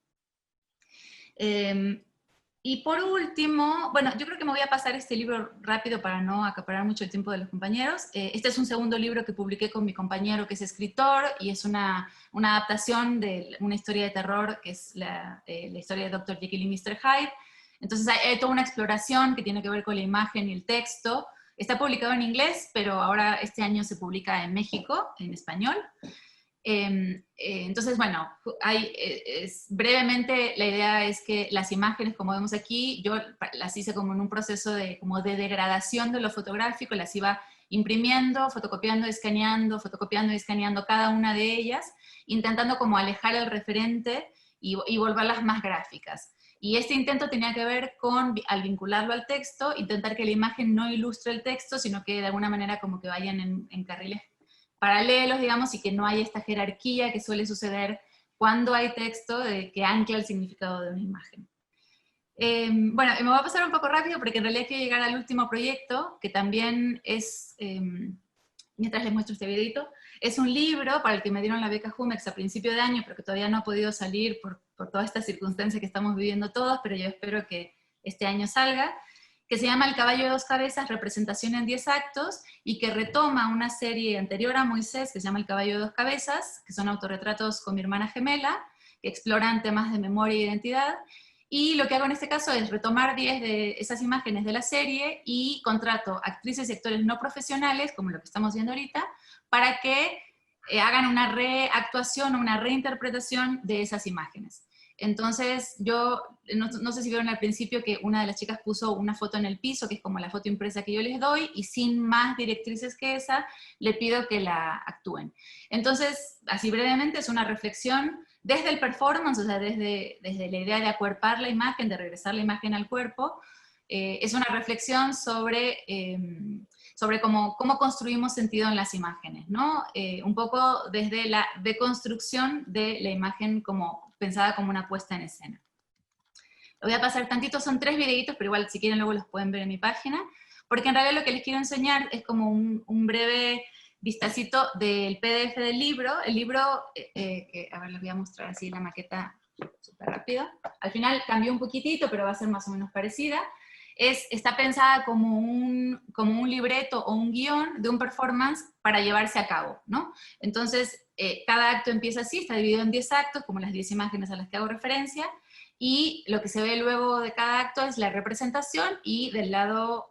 Y por último, bueno, yo creo que me voy a pasar este libro rápido para no acaparar mucho el tiempo de los compañeros. Este es un segundo libro que publiqué con mi compañero, que es escritor, y es una adaptación de una historia de terror, que es la historia de Dr. Jekyll y Mr. Hyde. Entonces hay toda una exploración que tiene que ver con la imagen y el texto. Está publicado en inglés, pero ahora este año se publica en México, en español. Entonces, bueno, brevemente la idea es que las imágenes, como vemos aquí, yo las hice como en un proceso de degradación de lo fotográfico, las iba imprimiendo, fotocopiando y escaneando cada una de ellas, intentando como alejar el referente y volverlas más gráficas. Y este intento tenía que ver con, al vincularlo al texto, intentar que la imagen no ilustre el texto, sino que de alguna manera como que vayan en carriles paralelos, digamos, y que no haya esta jerarquía que suele suceder cuando hay texto que ancla el significado de una imagen. Bueno, me voy a pasar un poco rápido porque en realidad quiero llegar al último proyecto, que también es, mientras les muestro este videito, es un libro para el que me dieron la beca Jumex a principio de año, pero que todavía no ha podido salir por toda esta circunstancia que estamos viviendo todos, pero yo espero que este año salga, que se llama El caballo de dos cabezas, representación en 10 actos, y que retoma una serie anterior a Moisés, que se llama El caballo de dos cabezas, que son autorretratos con mi hermana gemela, que exploran temas de memoria e identidad, y lo que hago en este caso es retomar 10 de esas imágenes de la serie, y contrato actrices y actores no profesionales, como lo que estamos viendo ahorita, para que hagan una reactuación o una reinterpretación de esas imágenes. Entonces, yo no sé si vieron al principio que una de las chicas puso una foto en el piso, que es como la foto impresa que yo les doy, y sin más directrices que esa, le pido que la actúen. Entonces, así brevemente, es una reflexión desde el performance, o sea, desde la idea de acuerpar la imagen, de regresar la imagen al cuerpo. Es una reflexión sobre cómo construimos sentido en las imágenes, ¿no? Un poco desde la deconstrucción de la imagen pensada como una puesta en escena. Lo voy a pasar tantito, son 3 videitos, pero igual si quieren luego los pueden ver en mi página, porque en realidad lo que les quiero enseñar es como un breve vistacito del PDF del libro. El libro, a ver, les voy a mostrar así la maqueta súper rápido. Al final cambió un poquitito, pero va a ser más o menos parecida. Está pensada como un libreto o un guión de un performance para llevarse a cabo, ¿no? Entonces, cada acto empieza así, está dividido en 10 actos, como las 10 imágenes a las que hago referencia, y lo que se ve luego de cada acto es la representación y del lado,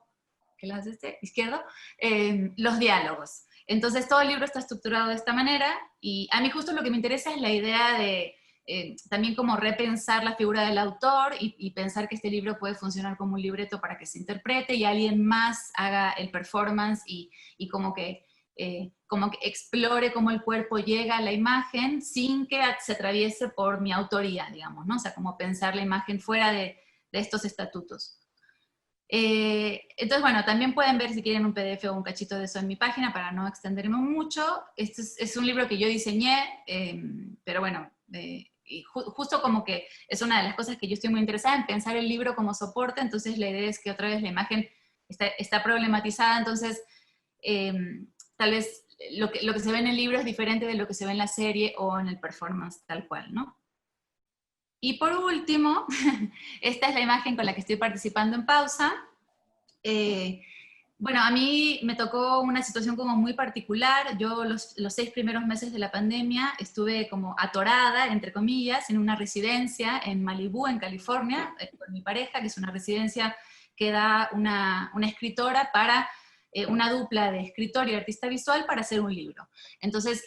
¿qué lado es este? Izquierdo, los diálogos. Entonces todo el libro está estructurado de esta manera y a mí justo lo que me interesa es la idea de también como repensar la figura del autor y pensar que este libro puede funcionar como un libreto para que se interprete y alguien más haga el performance y como que explore cómo el cuerpo llega a la imagen sin que se atraviese por mi autoría, digamos, ¿no? O sea, como pensar la imagen fuera de estos estatutos. Entonces, bueno, también pueden ver si quieren un PDF o un cachito de eso en mi página para no extenderme mucho. Este es un libro que yo diseñé, pero bueno, y justo como que es una de las cosas que yo estoy muy interesada en pensar el libro como soporte, entonces la idea es que otra vez la imagen está problematizada, entonces tal vez lo que se ve en el libro es diferente de lo que se ve en la serie o en el performance tal cual, ¿no? Y por último, esta es la imagen con la que estoy participando en Pausa. Bueno, a mí me tocó una situación como muy particular. Yo los 6 primeros meses de la pandemia estuve como atorada, entre comillas, en una residencia en Malibú, en California, con mi pareja, que es una residencia que da una escritora para una dupla de escritor y artista visual para hacer un libro. Entonces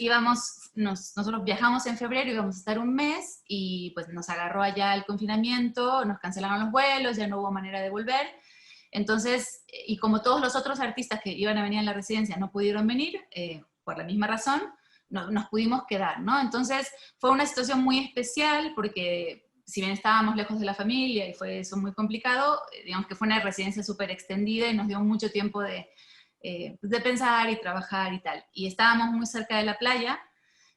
nosotros viajamos en febrero, íbamos a estar un mes, y pues nos agarró allá el confinamiento, nos cancelaron los vuelos, ya no hubo manera de volver. Entonces, y como todos los otros artistas que iban a venir a la residencia no pudieron venir, por la misma razón, nos pudimos quedar, ¿no? Entonces, fue una situación muy especial porque si bien estábamos lejos de la familia y fue eso muy complicado, digamos que fue una residencia súper extendida y nos dio mucho tiempo de pensar y trabajar y tal. Y estábamos muy cerca de la playa,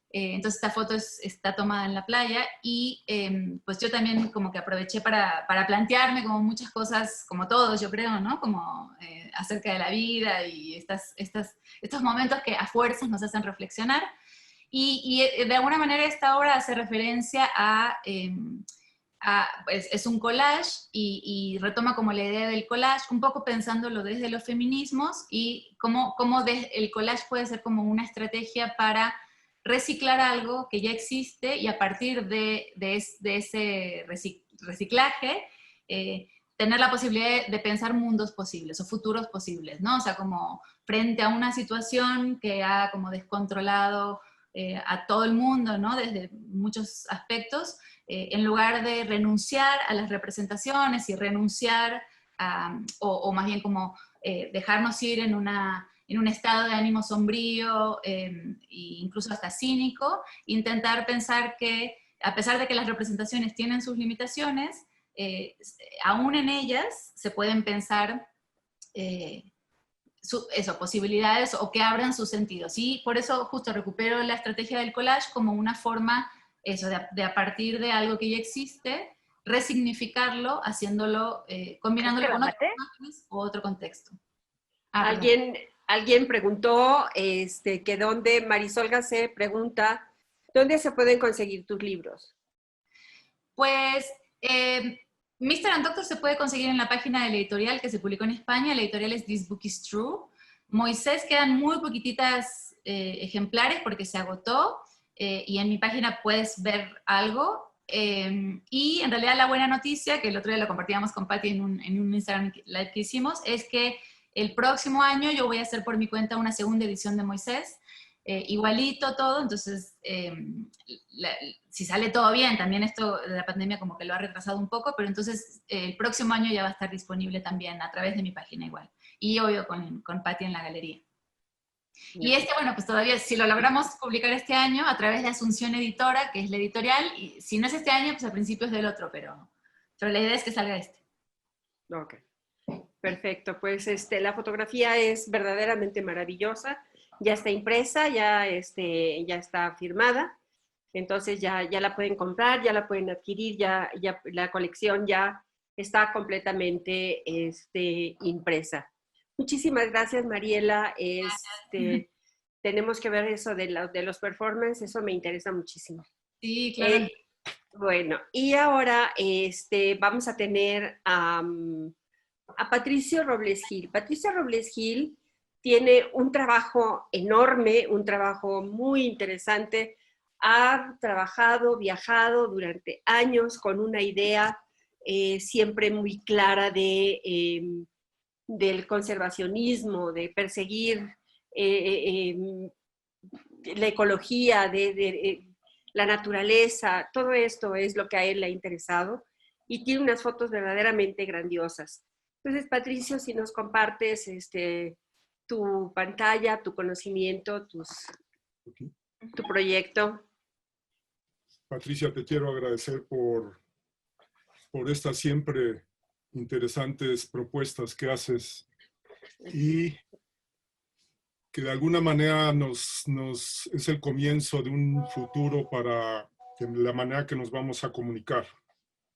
entonces esta foto está tomada en la playa y pues yo también como que aproveché para plantearme como muchas cosas, como todos yo creo, ¿no? Como acerca de la vida y estos momentos que a fuerzas nos hacen reflexionar. Y de alguna manera esta obra hace referencia a pues, es un collage y retoma como la idea del collage, un poco pensándolo desde los feminismos y cómo el collage puede ser como una estrategia para reciclar algo que ya existe y a partir de ese reciclaje tener la posibilidad de pensar mundos posibles o futuros posibles, ¿no? O sea, como frente a una situación que ha como descontrolado a todo el mundo, ¿no? Desde muchos aspectos, en lugar de renunciar a las representaciones y renunciar o más bien como dejarnos ir en un estado de ánimo sombrío e incluso hasta cínico, intentar pensar que a pesar de que las representaciones tienen sus limitaciones, aún en ellas se pueden pensar posibilidades o que abran sus sentidos. Y por eso justo recupero la estrategia del collage como una forma de a partir de algo que ya existe, resignificarlo, haciéndolo, combinándolo con otras imágenes o otro contexto. Alguien preguntó que dónde, Marisol Gacé pregunta, ¿dónde se pueden conseguir tus libros? Pues Mr. and Doctor se puede conseguir en la página de la editorial que se publicó en España. La editorial es This Book is True. Moisés quedan muy poquititas ejemplares porque se agotó y en mi página puedes ver algo. Y en realidad la buena noticia, que el otro día lo compartíamos con Patti en un Instagram Live que hicimos, es que el próximo año yo voy a hacer por mi cuenta una segunda edición de Moisés. Igualito todo, entonces si sale todo bien, también esto de la pandemia como que lo ha retrasado un poco, pero entonces el próximo año ya va a estar disponible también a través de mi página igual, y obvio con Patti en la galería. Y bueno, pues todavía, si lo logramos publicar este año a través de Asunción Editora, que es la editorial, y si no es este año, pues a principios del otro, pero la idea es que salga este. Ok, perfecto, pues la fotografía es verdaderamente maravillosa. Ya está impresa, ya está firmada, entonces ya la pueden comprar, ya la pueden adquirir, ya la colección ya está completamente impresa. Muchísimas gracias, Mariela. Tenemos que ver eso de los performances, eso me interesa muchísimo. Sí, claro. Bueno, y ahora vamos a tener a Patricio Robles Gil. Patricio Robles Gil tiene un trabajo enorme, un trabajo muy interesante. ha trabajado, viajado durante años con una idea siempre muy clara del conservacionismo, de perseguir la ecología, de la naturaleza. Todo esto es lo que a él le ha interesado y tiene unas fotos verdaderamente grandiosas. Entonces, Patricio, si nos compartes tu pantalla, tu conocimiento, tu proyecto. Patricia, te quiero agradecer por estas siempre interesantes propuestas que haces y que de alguna manera es el comienzo de un futuro para la manera que nos vamos a comunicar.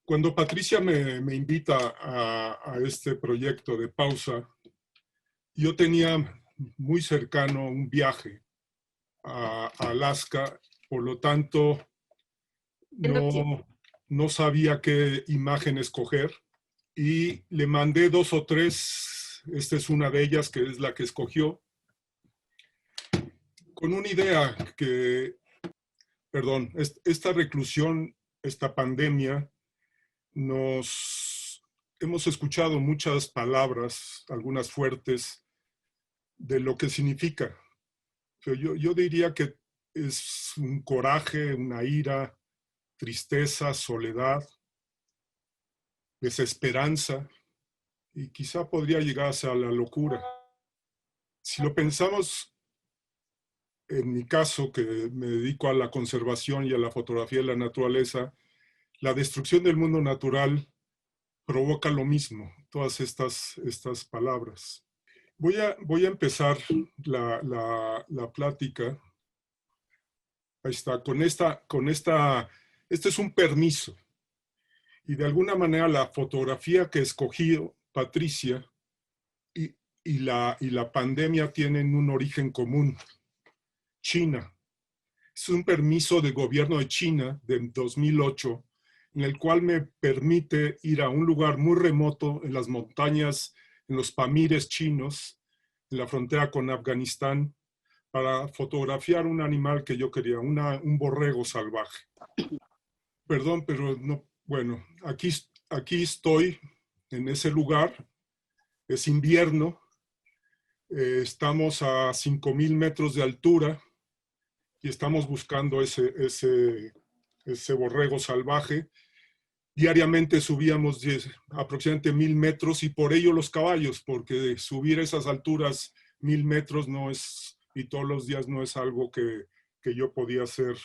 Cuando Patricia me invita a este proyecto de Pausa, yo tenía muy cercano un viaje a Alaska, por lo tanto no sabía qué imagen escoger y le mandé 2 o 3, esta es una de ellas que es la que escogió, con una idea que, perdón, esta reclusión, esta pandemia, hemos escuchado muchas palabras, algunas fuertes, de lo que significa. Yo diría que es un coraje, una ira, tristeza, soledad, desesperanza, y quizá podría llegarse a la locura. Si lo pensamos, en mi caso, que me dedico a la conservación y a la fotografía de la naturaleza, la destrucción del mundo natural provoca lo mismo, todas estas palabras. Voy a empezar la plática. Ahí está, este es un permiso. Y de alguna manera la fotografía que escogió Patricia y la pandemia tienen un origen común. China. Es un permiso del gobierno de China de 2008, en el cual me permite ir a un lugar muy remoto en las montañas, en los Pamires chinos, en la frontera con Afganistán, para fotografiar un animal que yo quería, un borrego salvaje. Perdón, pero no, bueno, aquí estoy en ese lugar, es invierno, estamos a 5,000 metros de altura y estamos buscando ese borrego salvaje. Diariamente subíamos aproximadamente 1,000 metros y por ello los caballos, porque subir esas alturas 1,000 metros no es, y todos los días no es algo que yo podía hacer.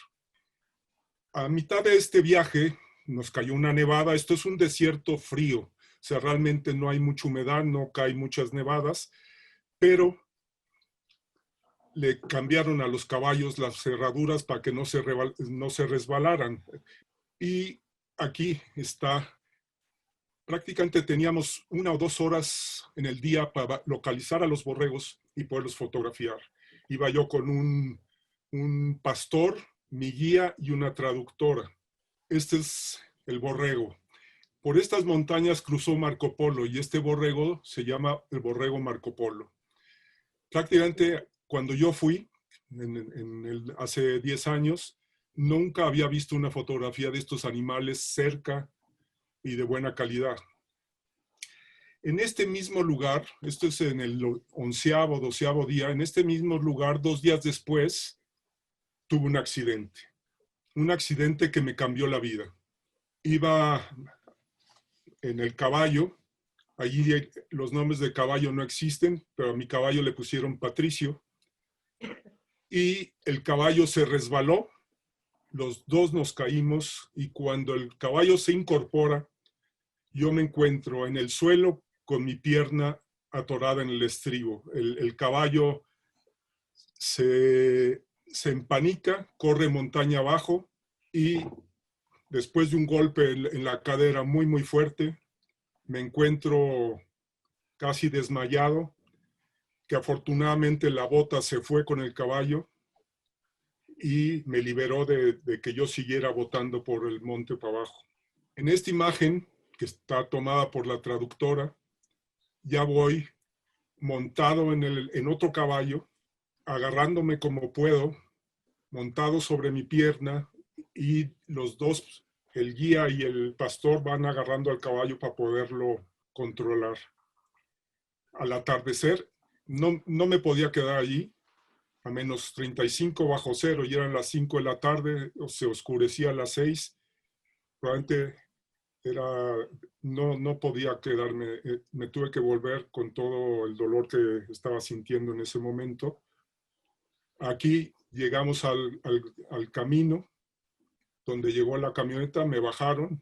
A mitad de este viaje nos cayó una nevada. Esto es un desierto frío, o sea, realmente no hay mucha humedad, no caen muchas nevadas, pero le cambiaron a los caballos las cerraduras para que no se resbalaran. Y aquí está, prácticamente teníamos 1 o 2 horas en el día para localizar a los borregos y poderlos fotografiar. Iba yo con un pastor, mi guía y una traductora. Este es el borrego. Por estas montañas cruzó Marco Polo y este borrego se llama el borrego Marco Polo. Prácticamente cuando yo fui, hace 10 años, nunca había visto una fotografía de estos animales cerca y de buena calidad. En este mismo lugar, esto es en el 11º, 12º día, en este mismo lugar, 2 días después, tuve un accidente. Un accidente que me cambió la vida. Iba en el caballo, allí los nombres de caballo no existen, pero a mi caballo le pusieron Patricio, y el caballo se resbaló, los 2 nos caímos, y cuando el caballo se incorpora, yo me encuentro en el suelo con mi pierna atorada en el estribo. El caballo se empanica, corre montaña abajo y después de un golpe en la cadera muy, muy fuerte, me encuentro casi desmayado, que afortunadamente la bota se fue con el caballo y me liberó de que yo siguiera botando por el monte para abajo. En esta imagen, que está tomada por la traductora, ya voy montado en otro caballo, agarrándome como puedo montado sobre mi pierna, y los dos, el guía y el pastor, van agarrando al caballo para poderlo controlar. Al atardecer, no me podía quedar allí, a menos 35 bajo cero, y eran las 5 de la tarde, se oscurecía a las 6. Probablemente no podía quedarme, me tuve que volver con todo el dolor que estaba sintiendo en ese momento. Aquí llegamos al camino, donde llegó la camioneta, me bajaron,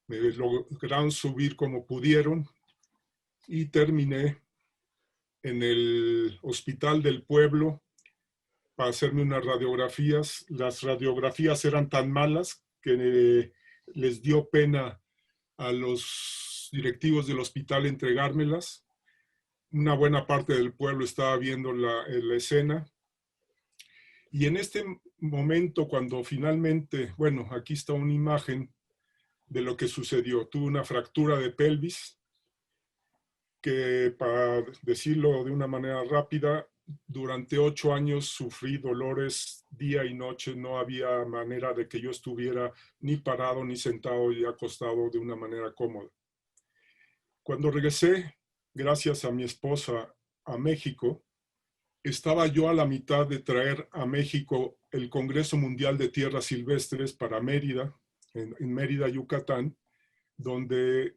me lograron subir como pudieron, y terminé en el hospital del pueblo para hacerme unas radiografías. Las radiografías eran tan malas que les dio pena a los directivos del hospital entregármelas. Una buena parte del pueblo estaba viendo la escena. Y en este momento, cuando finalmente, bueno, aquí está una imagen de lo que sucedió. Tuve una fractura de pelvis, que, para decirlo de una manera rápida, durante 8 años sufrí dolores día y noche. No había manera de que yo estuviera ni parado, ni sentado, y acostado de una manera cómoda. Cuando regresé, gracias a mi esposa, a México, estaba yo a la mitad de traer a México el Congreso Mundial de Tierras Silvestres para Mérida, en Mérida, Yucatán, donde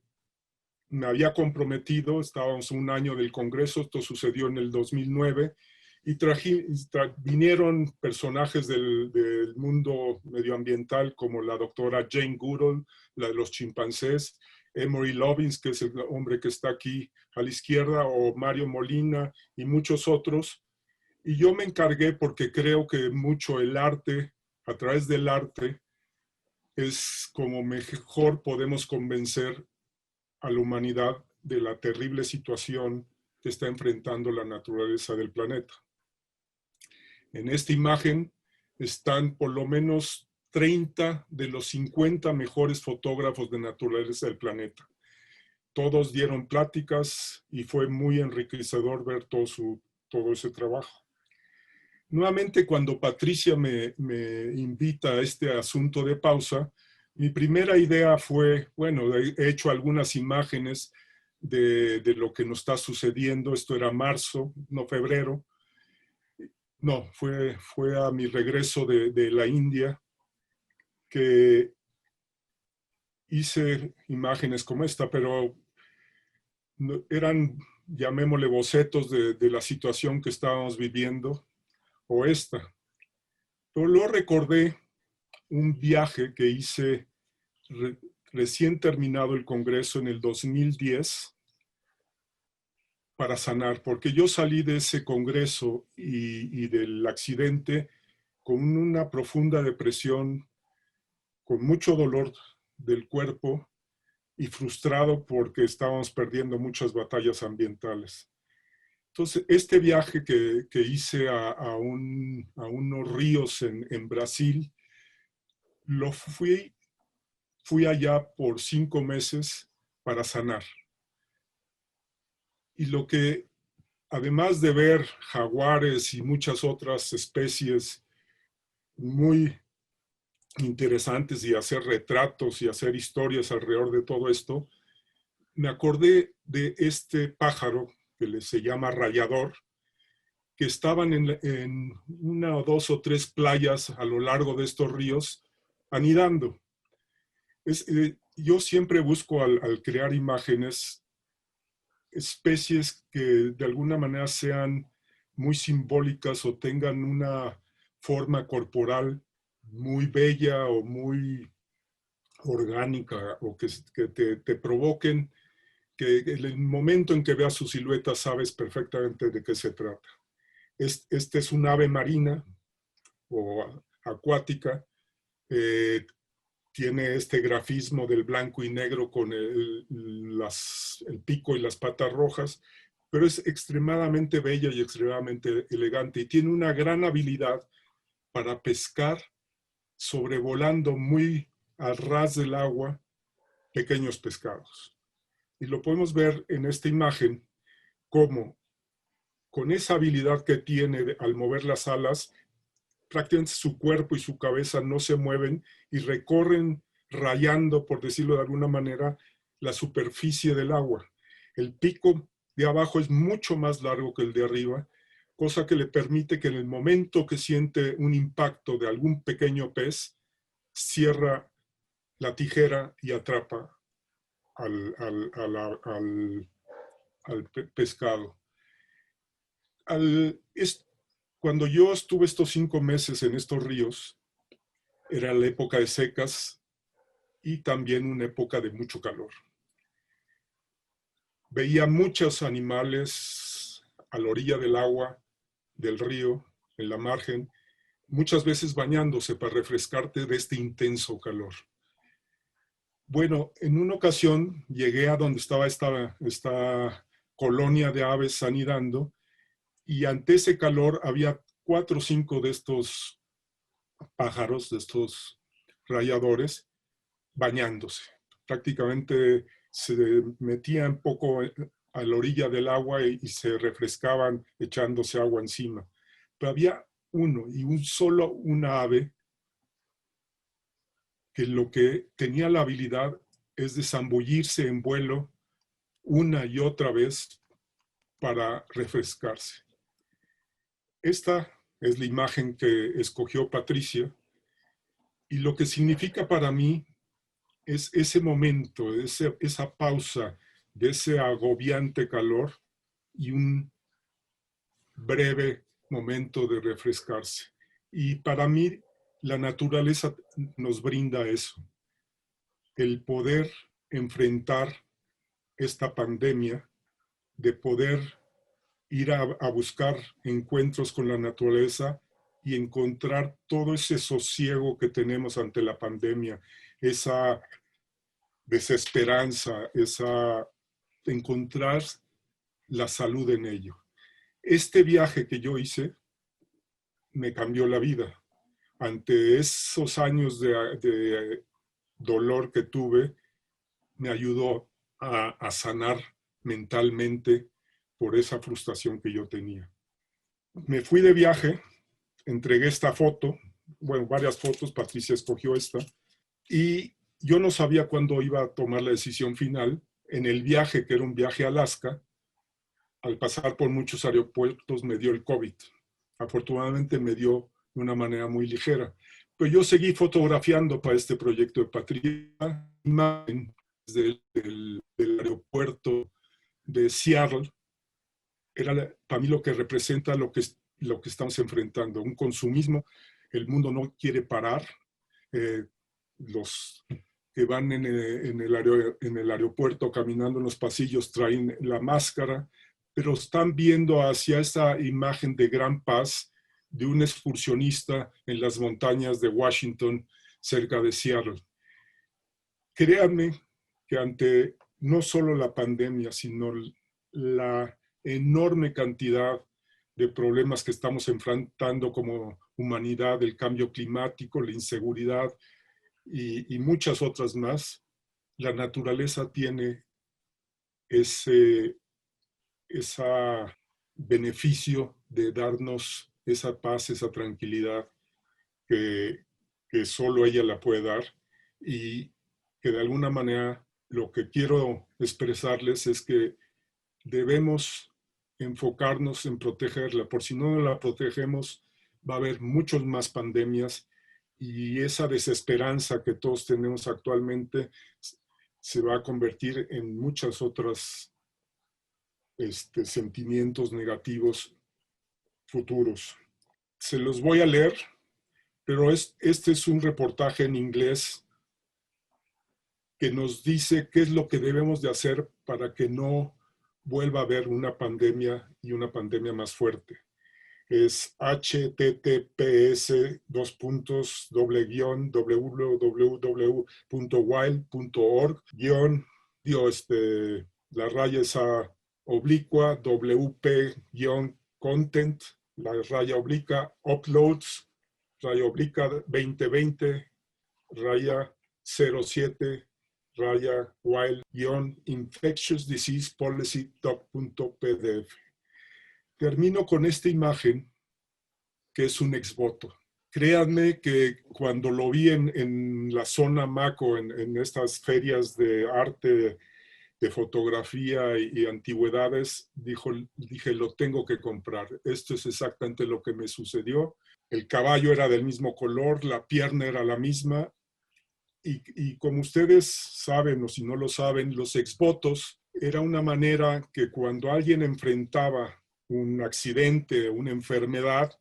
me había comprometido. Estábamos un año del Congreso, esto sucedió en el 2009, y vinieron personajes del mundo medioambiental, como la doctora Jane Goodall, la de los chimpancés, Emory Lovins, que es el hombre que está aquí a la izquierda, o Mario Molina, y muchos otros. Y yo me encargué, porque creo que mucho el arte, a través del arte, es como mejor podemos convencer a la humanidad de la terrible situación que está enfrentando la naturaleza del planeta. En esta imagen están por lo menos 30 de los 50 mejores fotógrafos de naturaleza del planeta. Todos dieron pláticas y fue muy enriquecedor ver todo ese trabajo. Nuevamente, cuando Patricia me invita a este asunto de pausa, mi primera idea fue, bueno, he hecho algunas imágenes de lo que nos está sucediendo. Esto era marzo, no febrero. No, fue a mi regreso de la India que hice imágenes como esta, pero eran, llamémosle, bocetos de la situación que estábamos viviendo, o esta. Pero luego recordé un viaje que hice recién terminado el Congreso en el 2010 para sanar, porque yo salí de ese Congreso y del accidente con una profunda depresión, con mucho dolor del cuerpo y frustrado porque estábamos perdiendo muchas batallas ambientales. Entonces, este viaje que hice a unos ríos en Brasil, fui allá por 5 meses para sanar. Y lo que, además de ver jaguares y muchas otras especies muy interesantes, y hacer retratos y hacer historias alrededor de todo esto, me acordé de este pájaro que se llama rayador, que estaban en 1 o 2 o 3 playas a lo largo de estos ríos anidando. Yo siempre busco al crear imágenes, especies que de alguna manera sean muy simbólicas o tengan una forma corporal muy bella o muy orgánica, o que te provoquen, que en el momento en que veas su silueta sabes perfectamente de qué se trata. Este es un ave marina o acuática. Tiene este grafismo del blanco y negro con el pico y las patas rojas, pero es extremadamente bella y extremadamente elegante, y tiene una gran habilidad para pescar sobrevolando muy al ras del agua pequeños pescados. Y lo podemos ver en esta imagen, cómo con esa habilidad que tiene al mover las alas, prácticamente su cuerpo y su cabeza no se mueven y recorren rayando, por decirlo de alguna manera, la superficie del agua. El pico de abajo es mucho más largo que el de arriba, cosa que le permite que en el momento que siente un impacto de algún pequeño pez, cierra la tijera y atrapa al pescado. Cuando yo estuve estos 5 meses en estos ríos, era la época de secas y también una época de mucho calor. Veía muchos animales a la orilla del agua, del río, en la margen, muchas veces bañándose para refrescarte de este intenso calor. Bueno, en una ocasión llegué a donde estaba esta colonia de aves anidando y ante ese calor había 4 o 5 de estos pájaros, de estos rayadores, bañándose. Prácticamente se metían un poco a la orilla del agua y se refrescaban echándose agua encima. Pero había uno y una ave que lo que tenía la habilidad es de zambullirse en vuelo una y otra vez para refrescarse. Esta es la imagen que escogió Patricia y lo que significa para mí es ese momento, esa pausa de ese agobiante calor y un breve momento de refrescarse. Y para mí la naturaleza nos brinda eso, el poder enfrentar esta pandemia, de poder ir a buscar encuentros con la naturaleza y encontrar todo ese sosiego que tenemos ante la pandemia, esa desesperanza, encontrar la salud en ello. Este viaje que yo hice me cambió la vida. Ante esos años de dolor que tuve, me ayudó a sanar mentalmente por esa frustración que yo tenía. Me fui de viaje, entregué esta foto, bueno, varias fotos, Patricia escogió esta, y yo no sabía cuándo iba a tomar la decisión final. En el viaje, que era un viaje a Alaska, al pasar por muchos aeropuertos me dio el COVID. Afortunadamente me dio de una manera muy ligera. Pero yo seguí fotografiando para este proyecto de Patricia, desde el aeropuerto de Seattle. Era para mí lo que representa lo que estamos enfrentando, un consumismo. El mundo no quiere parar. Los que van en el aeropuerto caminando en los pasillos traen la máscara, pero están viendo hacia esa imagen de gran paz de un excursionista en las montañas de Washington, cerca de Seattle. Créanme que ante no solo la pandemia, sino la enorme cantidad de problemas que estamos enfrentando como humanidad, el cambio climático, la inseguridad y muchas otras más, la naturaleza tiene ese beneficio de darnos esa paz, esa tranquilidad que solo ella la puede dar, y que de alguna manera lo que quiero expresarles es que debemos enfocarnos en protegerla, por si no la protegemos va a haber muchas más pandemias y esa desesperanza que todos tenemos actualmente se va a convertir en muchas otras sentimientos negativos futuros. Se los voy a leer, pero este es un reportaje en inglés que nos dice qué es lo que debemos de hacer para que no vuelva a haber una pandemia y una pandemia más fuerte. Es https://www.wild.org la raya esa oblicua wp-content la raya oblica uploads raya oblica 2020 raya 07 raya wild-infectious disease policy doc.pdf. Termino con esta imagen que es un exvoto. Créanme que cuando lo vi en la zona Maco, en estas ferias de arte, de fotografía y antigüedades, dije, lo tengo que comprar. Esto es exactamente lo que me sucedió. El caballo era del mismo color, la pierna era la misma. Y como ustedes saben, o si no lo saben, los exvotos era una manera que cuando alguien enfrentaba un accidente, una enfermedad,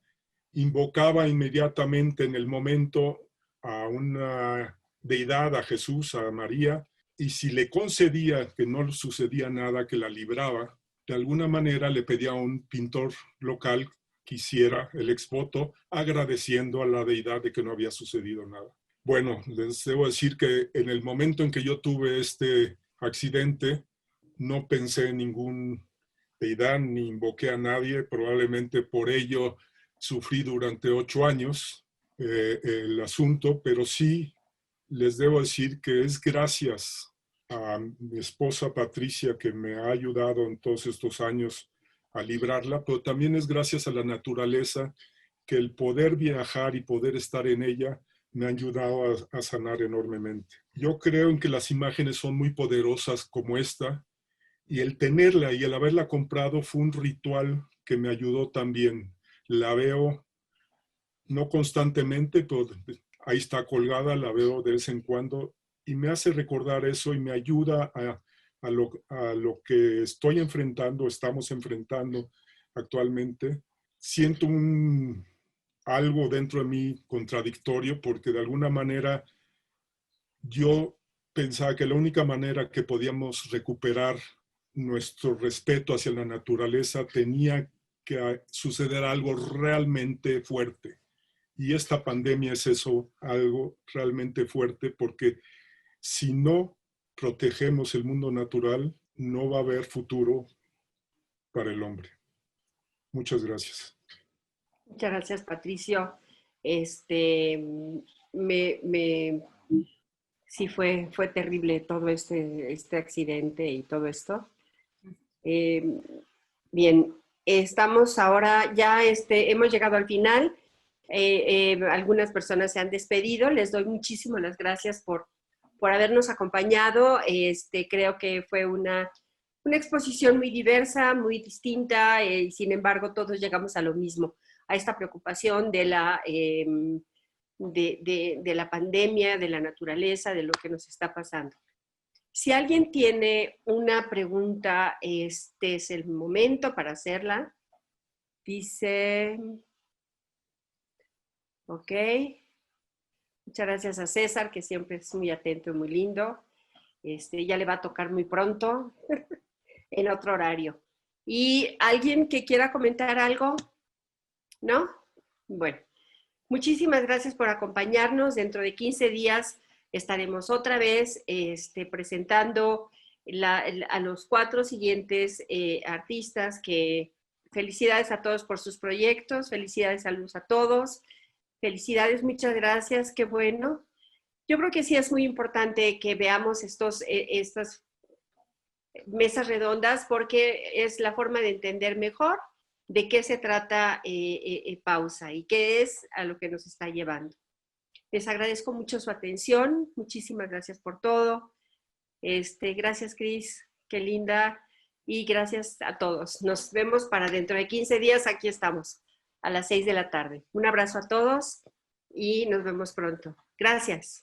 invocaba inmediatamente en el momento a una deidad, a Jesús, a María, y si le concedía que no sucedía nada, que la libraba, de alguna manera le pedía a un pintor local que hiciera el exvoto agradeciendo a la deidad de que no había sucedido nada. Bueno, les debo decir que en el momento en que yo tuve este accidente, no pensé en ningún deidad ni invoqué a nadie, probablemente por ello sufrí durante 8 años el asunto, pero sí les debo decir que es gracias a mi esposa Patricia que me ha ayudado en todos estos años a librarla, pero también es gracias a la naturaleza que el poder viajar y poder estar en ella me ha ayudado a sanar enormemente. Yo creo en que las imágenes son muy poderosas como esta, y el tenerla y el haberla comprado fue un ritual que me ayudó también. La veo no constantemente, pero ahí está colgada, la veo de vez en cuando y me hace recordar eso y me ayuda a lo que estoy enfrentando, estamos enfrentando actualmente. Siento algo dentro de mí contradictorio porque de alguna manera yo pensaba que la única manera que podíamos recuperar nuestro respeto hacia la naturaleza tenía que suceder algo realmente fuerte. Y esta pandemia es eso, algo realmente fuerte, porque si no protegemos el mundo natural, no va a haber futuro para el hombre. Muchas gracias. Muchas gracias, Patricio. Este, sí fue terrible todo este accidente y todo esto. Bien, estamos ahora, ya hemos llegado al final. Algunas personas se han despedido. Les doy muchísimas las gracias por habernos acompañado. Creo que fue una exposición muy diversa, muy distinta, y sin embargo todos llegamos a lo mismo, a esta preocupación de la pandemia, de la naturaleza, de lo que nos está pasando. Si alguien tiene una pregunta, este es el momento para hacerla. Dice, ok. Muchas gracias a César, que siempre es muy atento y muy lindo. Ya le va a tocar muy pronto, en otro horario. ¿Y alguien que quiera comentar algo? ¿No? Bueno, muchísimas gracias por acompañarnos. Dentro de 15 días estaremos otra vez presentando a los 4 siguientes artistas. Felicidades a todos por sus proyectos, felicidades, saludos a todos. Felicidades, muchas gracias, qué bueno. Yo creo que sí es muy importante que veamos estas mesas redondas porque es la forma de entender mejor de qué se trata Pausa y qué es a lo que nos está llevando. Les agradezco mucho su atención, muchísimas gracias por todo. Gracias, Cris, qué linda, y gracias a todos. Nos vemos para dentro de 15 días, aquí estamos, a las 6 de la tarde. Un abrazo a todos y nos vemos pronto. Gracias.